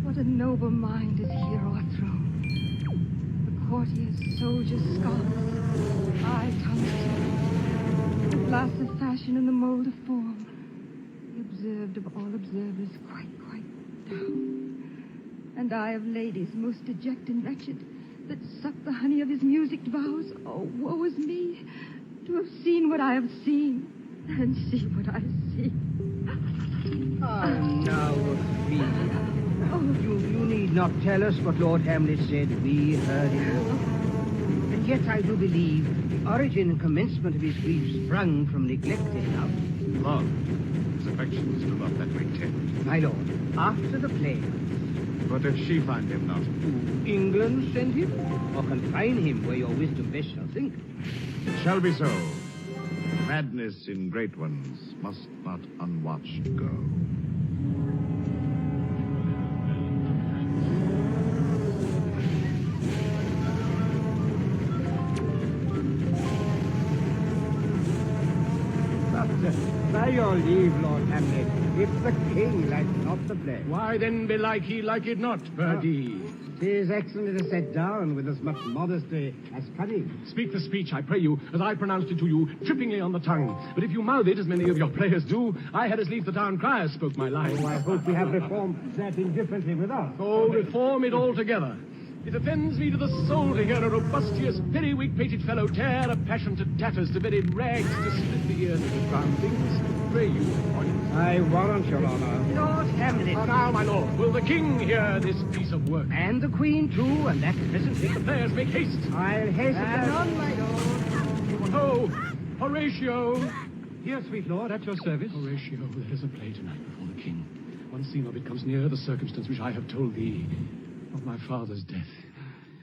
What a noble mind is here o'erthrown. The courtiers, soldiers, scholars, eye, tongue, the glass of fashion and the mold of form, the observed of all observers, quite down. And I of ladies most dejected and wretched, that suck the honey of his musicked vows. Oh, woe is me, to have seen what I have seen, and see what I see. Now, Ophelia. You need not tell us what Lord Hamlet said. We heard it all. And yet I do believe the origin and commencement of his grief sprung from neglected love. Love. His affections do not that way tend. My lord, after the play. But if she find him not? To England send him? Or confine him where your wisdom best shall think? It shall be so. Madness in great ones must not unwatched go. By your leave, Lord Hamlet, if the king likes not the play. Why then belike he like it not, Birdie? 'Tis excellent to set down with as much modesty as cunning. Speak the speech, I pray you, as I pronounced it to you, trippingly on the tongue. But if you mouth it, as many of your players do, I had as lief the town crier spoke my line. Oh, I hope we have reformed that indifferently with us. Oh, reform it altogether. It offends me to the soul to hear a robustious, very weak-pated fellow tear a passion to tatters, to very rags, to split the ears of the crown things. Pray you, point. I warrant your honor. Lord Hamlet. Oh, now, my lord, will the king hear this piece of work? And the queen, too, and that presently. The players make haste. I'll hasten on, my lord. Oh, Horatio. Here, sweet lord, at your service. Horatio, there is a play tonight before the king. One scene of it comes near the circumstance which I have told thee, of my father's death.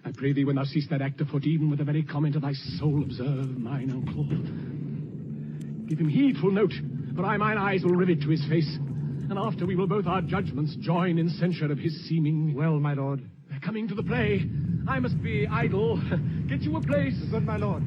I pray thee, when thou seest that act afoot, even with the very comment of thy soul, observe mine uncle. Give him heedful note, for mine eyes will rivet to his face, and after we will both our judgments join in censure of his seeming. Well, my lord. They're coming to the play. I must be idle. Get you a place. Good, my lord.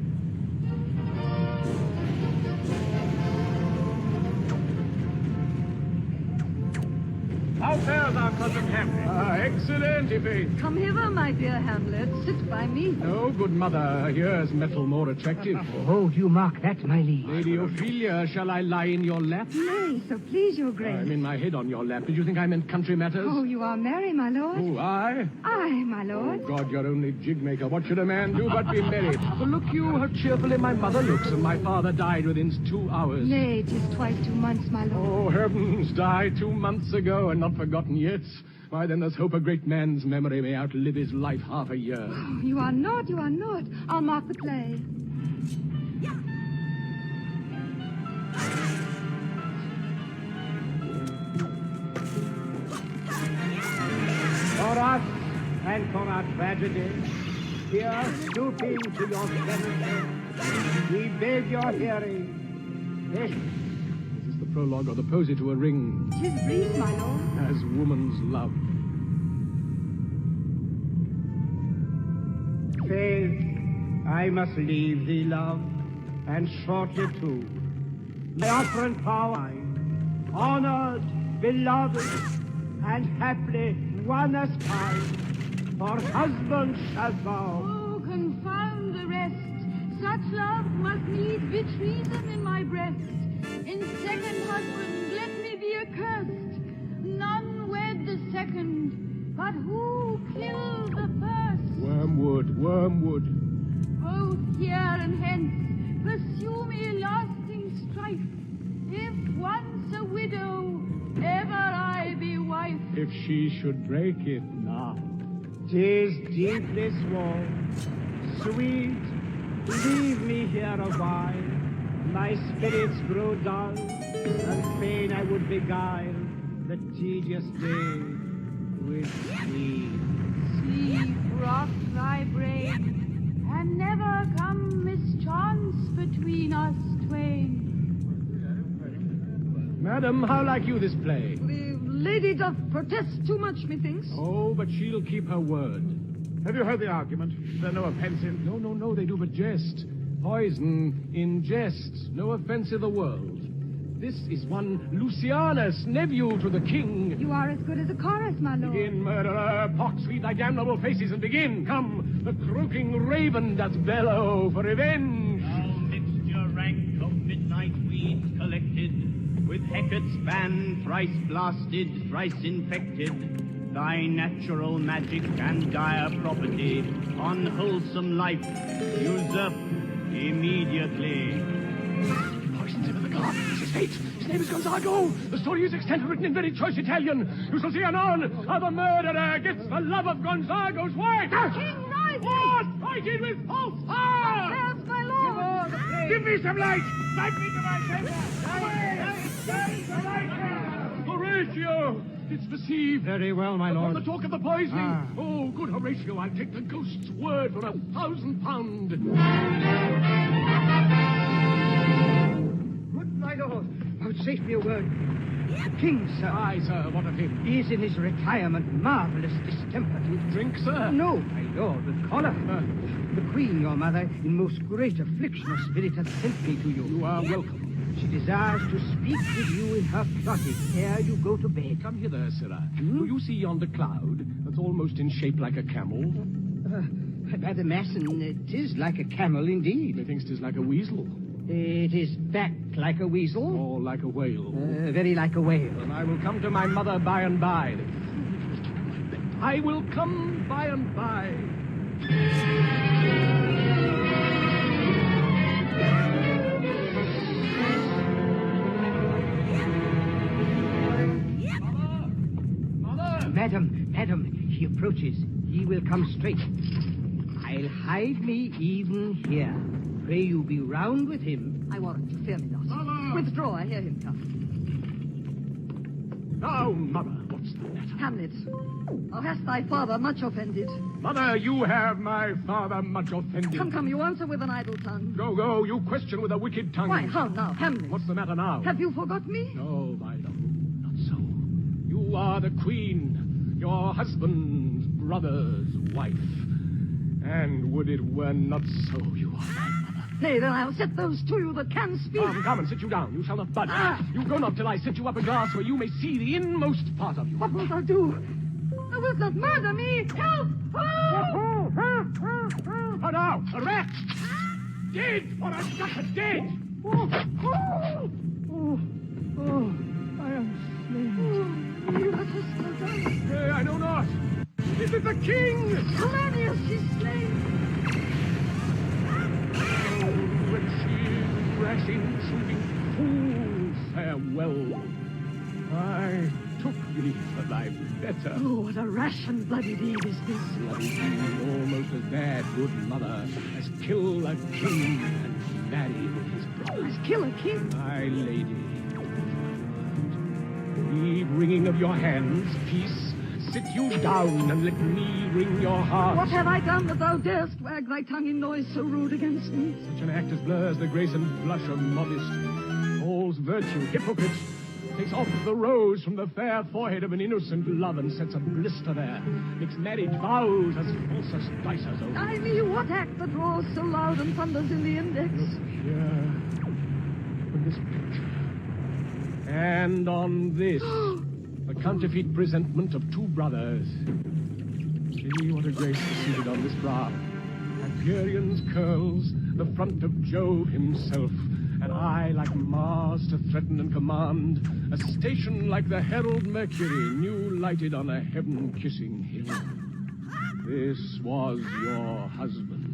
How fares our cousin Hamlet? Excellent, Yvain. Come hither, my dear Hamlet. Sit by me. No, good mother, here's metal more attractive. Oh, do you mark that, my liege? Lady Ophelia, shall I lie in your lap? Nay, so please your grace. I'm in my head on your lap. Did you think I meant country matters? Oh, you are merry, my lord. Oh, I? Aye, my lord. Oh, God, you're only jig maker. What should a man do but be merry? But look you, how cheerfully my mother looks, and my father died within 2 hours. Nay, 'tis twice 2 months, my lord. Oh, heavens, died 2 months ago, and not forgotten yet. Why, then there's hope a great man's memory may outlive his life half a year. Oh, you are not, you are not. I'll mark the play. For us and for our tragedy, here stooping to your clemency, we beg your hearing. Yes. Is this the prologue or the posy to a ring? 'Tis brief, my lord. As woman's love. Faith, I must leave thee, love, and shortly too. My offering power, honored, beloved, and haply one as kind, for husband shalt thou. Oh, confound the rest. Such love must need be treason in my breast. In second husband, let me be accursed. None wed the second, but who killed the first? Wormwood, wormwood. Both here and hence, pursue me lasting strife. If once a widow, ever I be wife. If she should break it now. 'Tis deeply sworn. Sweet, leave me here a while. My spirits grow dull, and fain I would beguile the tedious day with sleep. Sleep rock thy brain, and never come mischance between us twain. Madam, how like you this play? The lady doth protest too much, methinks. Oh, but she'll keep her word. Have you heard the argument? There's no offense in... No, they do but jest. Poison in jest. No offense in the world. This is one Lucianus, nephew to the king. You are as good as a chorus, my lord. Begin, murderer, pox feed thy damnable faces, and begin. Come, the croaking raven doth bellow for revenge. Thou mixture rank of midnight weeds collected, with Hecate's ban thrice blasted, thrice infected, thy natural magic and dire property, unwholesome life, usurp immediately. Poisons him in the garden. It's his fate. His name is Gonzago. The story is extant written in very choice Italian. You shall see anon how the murderer gets the love of Gonzago's wife. King rises! What? Fighting with false heart! There's my lord! Give me some light! Light me to my chamber! Horatio! It's deceived. Very well, my lord. From the talk of the poisoning. Oh, good Horatio, I'll take the ghost's word for £1,000. Good my lord, vouchsafe me a word. The king, sir. Aye, sir, what of him? He is in his retirement marvelous distempered. With drink, sir? No, my lord, with choler. The queen, your mother, in most great affliction of spirit, hath sent me to you. You are welcome. She desires to speak with you in her closet ere you go to bed. Come hither, sirrah. Do you see yonder cloud that's almost in shape like a camel? By the Masson, it is like a camel indeed. Methinks 'tis like a weasel. It is backed like a weasel. Or like a whale. Very like a whale. And I will come to my mother by and by. I will come by and by. Madam, he approaches. He will come straight. I'll hide me even here. Pray you be round with him. I warrant you, fear me not. Mother! Withdraw, I hear him come. Now, mother, what's the matter? Hamlet, thou hast thy father much offended. Mother, you have my father much offended. Come, you answer with an idle tongue. Go, you question with a wicked tongue. Why, how now, Hamlet? What's the matter now? Have you forgot me? No, my love, not so. You are the queen, your husband's brother's wife. And would it were not so, you are my mother. Nay, then I'll set those to you that can speak. Come and sit you down. You shall not budge. You go not till I set you up a glass where you may see the inmost part of you. What wilt thou do? Thou wilt not murder me. Help! Oh, now, a rat! Dead! For a sucker, dead! I am slain. What hast thou done? I know not. Is it the king? Polonius is slain. Wretched, rash, intruding fool, farewell. I took thee for thy better. Oh, what a rash and bloody deed is this. Bloody deed almost as bad, good mother, as kill a king and marry his brother. As kill a king? My lady. The wringing of your hands, peace. Sit you down and let me wring your heart. What have I done that thou darest wag thy tongue in noise so rude against me? Such an act as blurs the grace and blush of modest, calls virtue hypocrite, takes off the rose from the fair forehead of an innocent love and sets a blister there, makes marriage vows as false as dice as old. I me, what act that roars so loud and thunders in the index? Look here, on this picture, and on this. A counterfeit presentment of two brothers. See what a grace is seated on this brow. Hyperion's curls, the front of Jove himself, an eye like Mars to threaten and command, a station like the herald Mercury, new lighted on a heaven-kissing hill. This was your husband.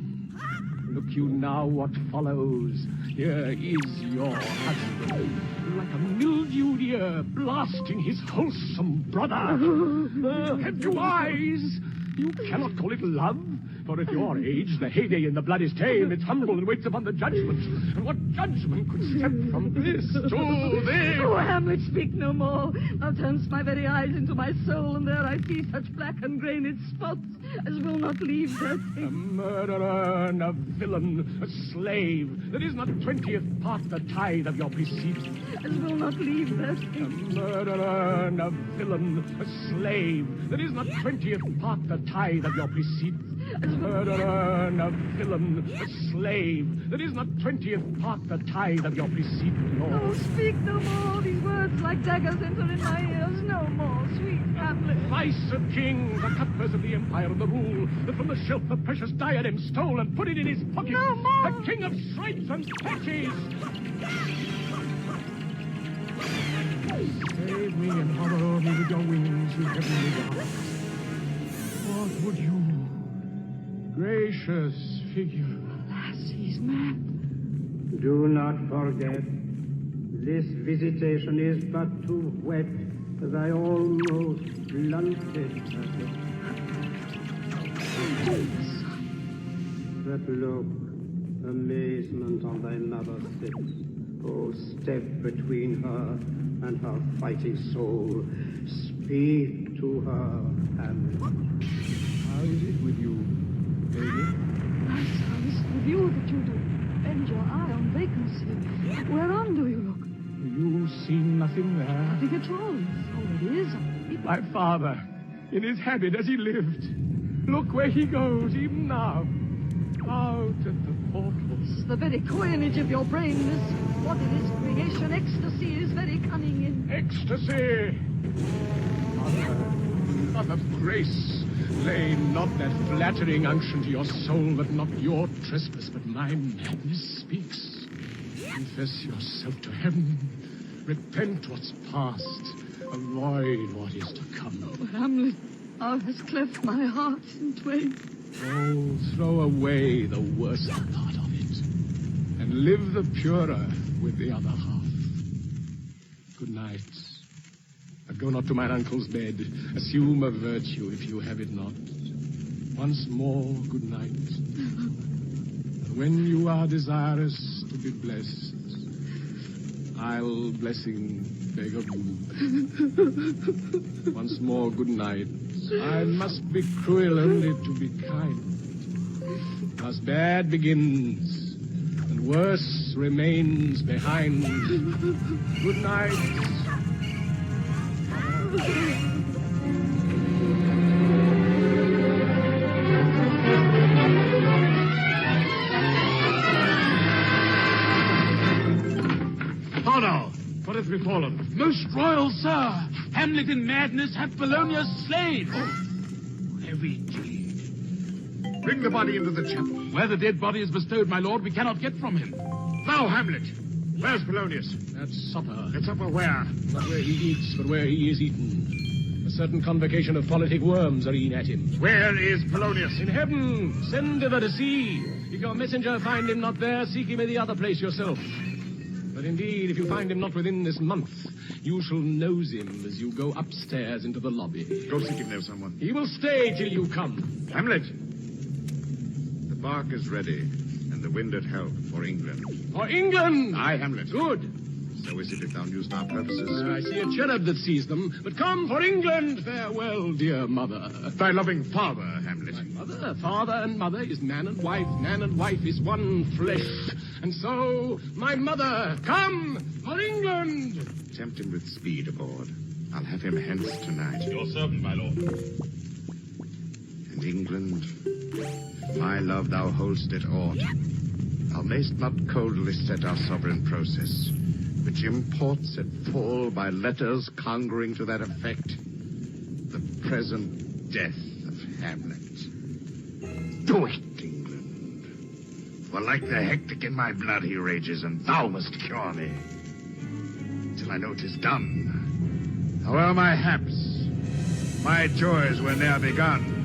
Look you now what follows. Here is your husband, like a mildewed ear, blasting his wholesome brother. Have you eyes? You cannot call it love, for at your age, the heyday in the blood is tame. It's humble and waits upon the judgment. And what judgment could step from this to this? Oh, Hamlet, speak no more. Thou turnst my very eyes into my soul, and there I see such black and grained spots as will not leave their thing. A murderer and a villain, a slave, that is not 20th part the tithe of your precedent. As will not leave their thing. A murderer and a villain, a slave, that is not 20th part the tithe of your precedent. A murderer and a villain, a slave, that is not 20th part the tithe of your precedent law. Oh, speak no more. These words like daggers enter in my ears. No more, sweet Hamlet. Vice of kings, the cupbearers of the empire and the rule, that from the shelf the precious diadem stole and put it in his pocket. No more. A king of stripes and patches. Save me and hover over me with your wings, you heavenly gods. What would you, gracious figure? Alas, he's mad. Do not forget, this visitation is but to whet thy almost blunted purpose. That look, amazement on thy mother's lips. Oh, step between her and her fighting soul. Speak to her, Hamlet. How is it with you, lady? My sons, with you that you do bend your eye on vacancy. Whereon do you look? You see nothing there? Nothing at all. All it is. My father, in his habit as he lived. Look where he goes, even now. Out at the portals. The very coinage of your brain, this bodiless creation. Ecstasy is very cunning in... Ecstasy! Mother of grace, lay not that flattering unction to your soul that not your trespass but my madness speaks. Confess yourself to heaven. Repent what's past. Avoid what is to come. Oh, Hamlet, thou hast cleft my heart in twain. Oh, throw away the worst part of it, and live the purer with the other half. Good night. But go not to mine uncle's bed. Assume a virtue if you have it not. Once more, good night. And when you are desirous to be blessed, I'll blessing beg of you. Once more, good night. I must be cruel only to be kind. Thus bad begins, and worse remains behind. Good night. How now? What hath befallen? Most royal sir, Hamlet in madness hath Polonius slain. Oh, heavy deed. Bring the body into the chapel. Where the dead body is bestowed, my lord, we cannot get from him. Now, Hamlet, where's Polonius? At supper. At supper where? Not where he eats, but where he is eaten. A certain convocation of politic worms are eaten at him. Where is Polonius? In heaven. Send thither to see. If your messenger find him not there, seek him in the other place yourself. But indeed, if you find him not within this month, you shall nose him as you go upstairs into the lobby. Go seek him there, someone. He will stay till you come. Hamlet. The bark is ready, and the wind at help for England. For England! Aye, Hamlet. Good. So is it if thou knewest our purposes. I see a cherub that sees them. But come, for England! Farewell, dear mother. Thy loving father, Hamlet. My mother, father and mother is man and wife. Man and wife is one flesh. And so, my mother, come for England! Tempt him with speed aboard. I'll have him hence tonight. Your servant, my lord. And England, my love thou hold'st at aught. Thou mayst not coldly set our sovereign process, which imports at full by letters congruing to that effect the present death of Hamlet. Do it, England. For like the hectic in my blood he rages, and thou must cure me. Till I know 'tis done. However my haps, my joys were ne'er begun.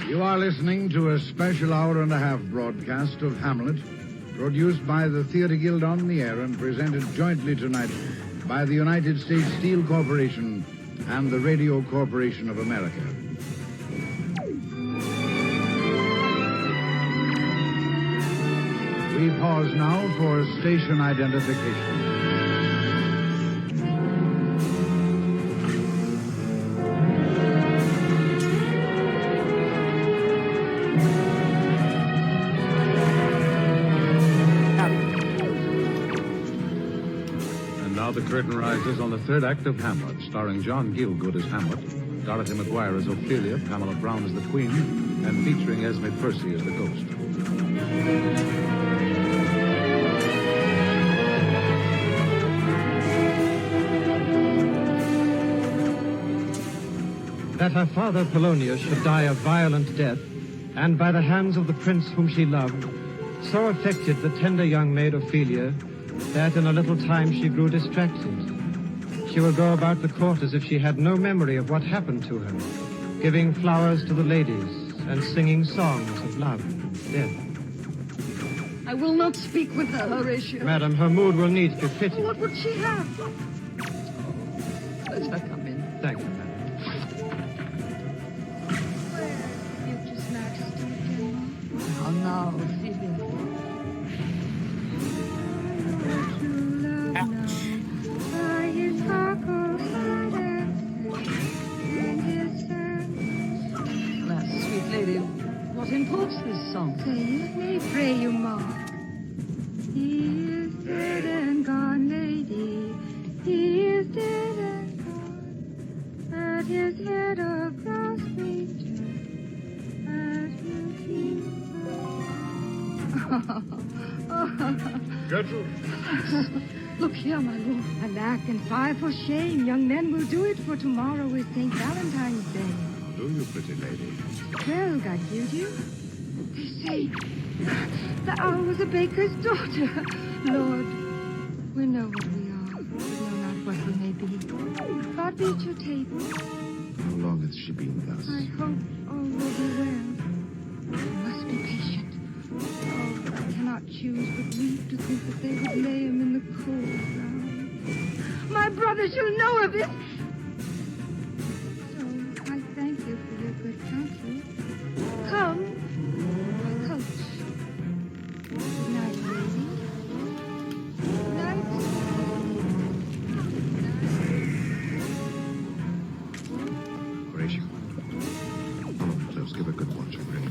You are listening to a special hour-and-a-half broadcast of Hamlet, produced by the Theatre Guild on the Air and presented jointly tonight by the United States Steel Corporation and the Radio Corporation of America. We pause now for station identification. Now the curtain rises on the third act of Hamlet, starring John Gielgud as Hamlet, Dorothy McGuire as Ophelia, Pamela Brown as the Queen, and featuring Esme Percy as the Ghost. That her father Polonius should die a violent death, and by the hands of the prince whom she loved, so affected the tender young maid Ophelia that in a little time she grew distracted. She will go about the court as if she had no memory of what happened to her, giving flowers to the ladies and singing songs of love and death. I will not speak with her, Horatio. Madam, her mood will need to be pitied. What would she have? Let her come in. Thank you, madam. Now, Ophelia. By his heart song. Say it, may pray you, Mark. He is dead and gone, lady. He is dead and gone. At his head across nature, as you keep. Gertrude. Look here, my lord. Alack and fie for shame. Young men will do it, for tomorrow is St. Valentine's Day. Do you, pretty lady? Well, God give you. They say the owl was a baker's daughter. Lord, we know what we are. We know not what we may be. God be at your table. How long has she been thus? I hope all will be well. You must be patient. Oh, I cannot choose but weep to think that they would lay him in the cold ground. My brother shall know of it. So I thank you for your good counsel. Come, my coach. Good night, lady. Good night. Horatio. Follow me close. Give a good watch. I'm ready.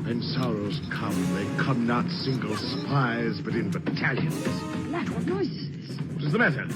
When sorrows come, they come not single spies, but in battalions. Lack, what noise is this? What is the matter?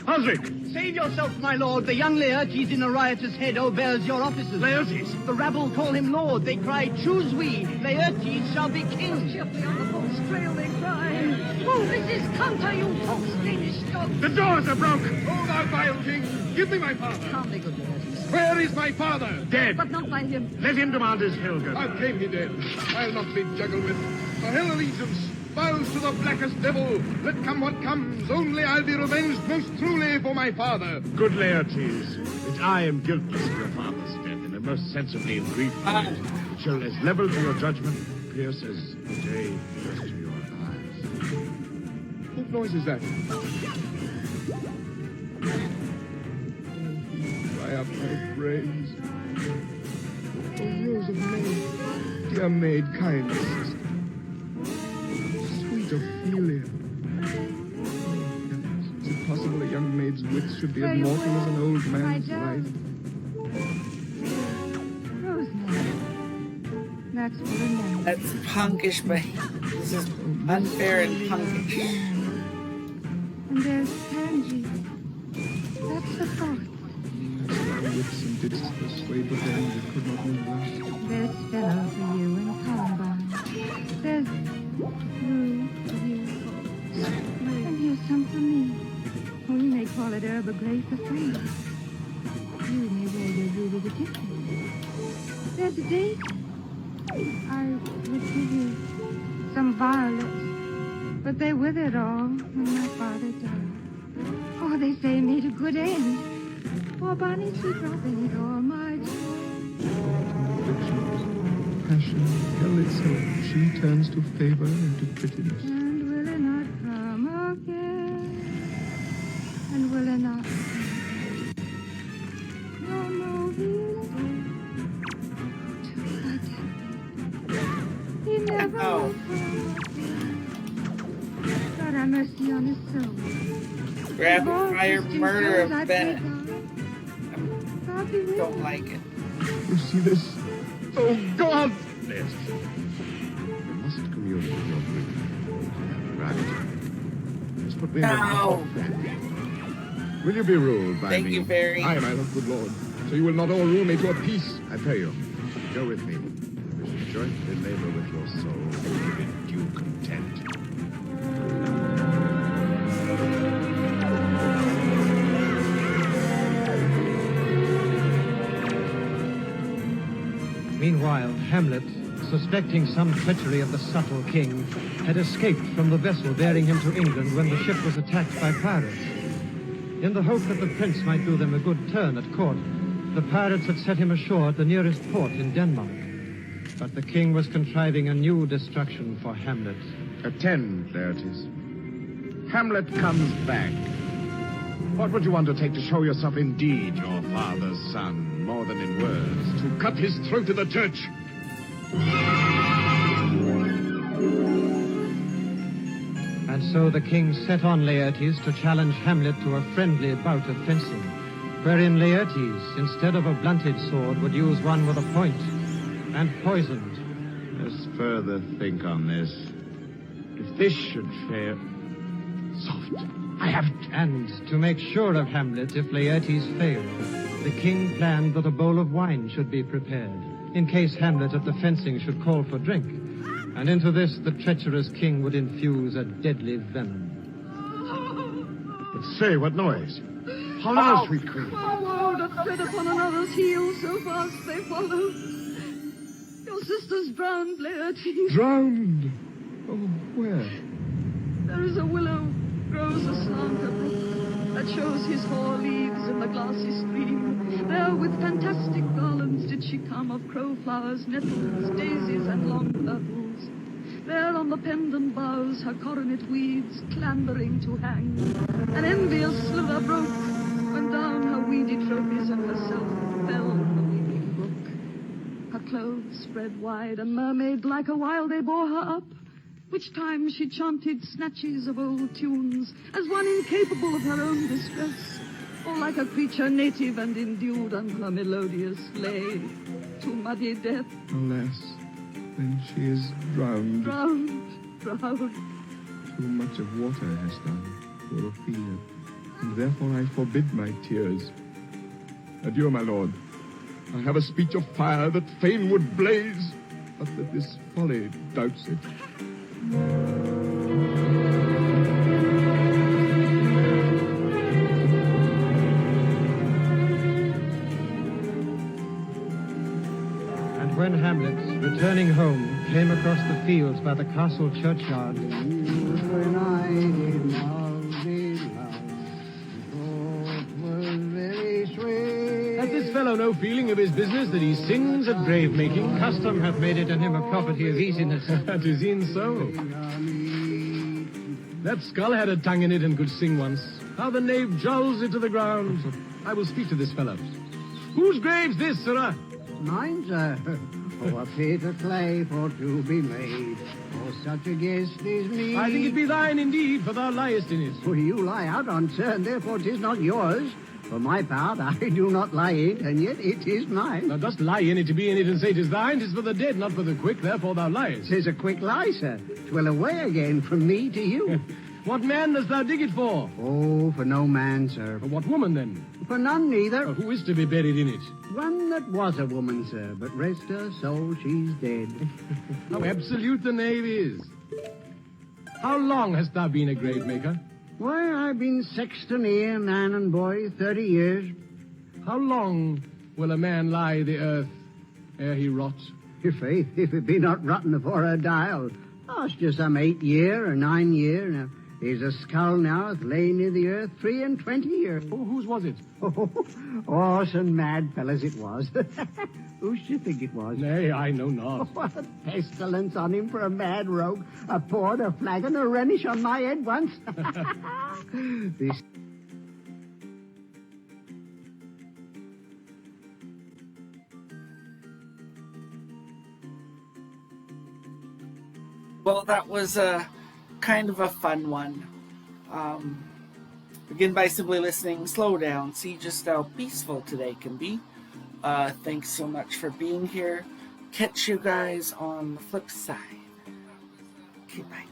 Osric! Save yourself, my lord. The young Laertes in a riotous head obeys your officers. Laertes? The rabble call him lord. They cry, choose we. Laertes shall be king. Cheerfully on the false trail they cry. Who is this counter, you false Danish dog? The doors are broken! Oh, thou vile king! Give me my father! Calmly, good Laertes. Where is my father? Dead! But not by him. Let him demand his Helga. How came he dead? I'll not be juggled with. For hell allegiance, vows to the blackest devil. Let come what comes, only I'll be revenged most truly for my father. Good Laertes, that I am guiltless of your father's death, and am most sensibly in grief for it, which shall as level to your judgment pierce as the day pierced to your eyes. What noise is that? Cry up my praise. O rose of May, dear maid, kind sister, sweet Ophelia. Is it possible a young maid's wits should be as mortal as an old man's life? Rosemary. That's for the name. That's punkish, but this is unfair and punkish. And there's Pansy. That's the fourth. Wits and didst persuade the them that could not move thus. There's Stella for you and Columbine. There's Rue for you. And here's some for me. Or you may call it herb or grace for free. You may wear your ruby the different. There's a date. I would give you some violets, but they withered all when my father died. Oh, they say made a good end. For Bonnie sweet robin, all my joy. Passion, hell itself, she turns to favor and to prettiness. And will it not come again? And will it not come? No, he'll he never will come. God have mercy on his soul. Rapid fire murder of Bennett. I don't like it. You see this? Oh, God! You must commune with your grief. Right. Just put me in No. Will you be ruled by Thank me? you, Barry. Aye, my lord, good lord. So you will not all rule me to a peace. I pray you. Go with me. We shall jointly labor with your soul and give it due content. Meanwhile, Hamlet, suspecting some treachery of the subtle king, had escaped from the vessel bearing him to England when the ship was attacked by pirates. In the hope that the prince might do them a good turn at court, the pirates had set him ashore at the nearest port in Denmark. But the king was contriving a new destruction for Hamlet. Attend, Laertes. Hamlet comes back. What would you undertake to show yourself indeed your father's son, more than in words? To cut his throat in the church. And so the king set on Laertes to challenge Hamlet to a friendly bout of fencing. wherein Laertes, instead of a blunted sword, would use one with a point, and poisoned. Let's further think on this. If this should fail... Soft, I have it. And to make sure of Hamlet, if Laertes failed, the king planned that a bowl of wine should be prepared, in case Hamlet at the fencing should call for drink. And into this the treacherous king would infuse a deadly venom. But say, what noise? How now, sweet queen? Oh, that tread upon another's heels, so fast they follow. Your sister's drowned, Laertes. Drowned? Oh, where? There is a willow grows aslant a brook that shows his hoar leaves in the glassy stream. There with fantastic garlands did she come of crowflowers, nettles, daisies, and long purples. There on the pendant boughs her coronet weeds, clambering to hang. An envious slither broke when down her weedy trophies and herself fell in the weeping brook. Her clothes spread wide and mermaid like a while they bore her up, which time she chanted snatches of old tunes, as one incapable of her own distress, or like a creature native and endued on her melodious lay, to muddy death. Alas, then she is drowned. Drowned. Too much of water hast thou, for Ophelia, and therefore I forbid my tears. Adieu, my lord. I have a speech of fire that fain would blaze, but that this folly doubts it. And when Hamlet, returning home, came across the fields by the castle churchyard, When I did love thee, love, was very sweet. Has this fellow no feeling of his business that he sings at grave making? Custom hath made it in him a property of easiness. That is e'en so. That skull had a tongue in it and could sing once. How the knave jolls it to the ground. I will speak to this fellow. Whose grave's this, sirrah? Mine, sir. For a pit of clay for to be made, for such a guest is me. I think it be thine indeed, for thou liest in it. For you lie out on, sir, and therefore 'tis not yours. For my part, I do not lie in it, and yet it is mine. Thou dost lie in it to be in it and say 'tis thine. 'Tis for the dead, not for the quick, therefore thou liest. 'Tis a quick lie, sir. 'Twill away again from me to you. What man dost thou dig it for? Oh, for no man, sir. For what woman, then? For none, neither. But who is to be buried in it? One that was a woman, sir, but rest her soul, she's dead. How absolute the knave is. How long hast thou been a grave maker? Why, I've been sexton here, man and boy, 30 years. How long will a man lie the earth ere he rot? Faith, if it be not rotten afore her dial. Oh, it's just some 8 year or 9 year. Now, here's a skull now that lay near the earth 23 years. Oh, whose was it? Oh, some mad fellas it was. Who should you think it was? Nay, I know not. What a pestilence on him for a mad rogue. I poured a flagon of Rhenish on my head once. This... Well, that was kind of a fun one. Begin by simply listening, slow down, see just how peaceful today can be. Thanks so much for being here. Catch you guys on the flip side. Okay, bye.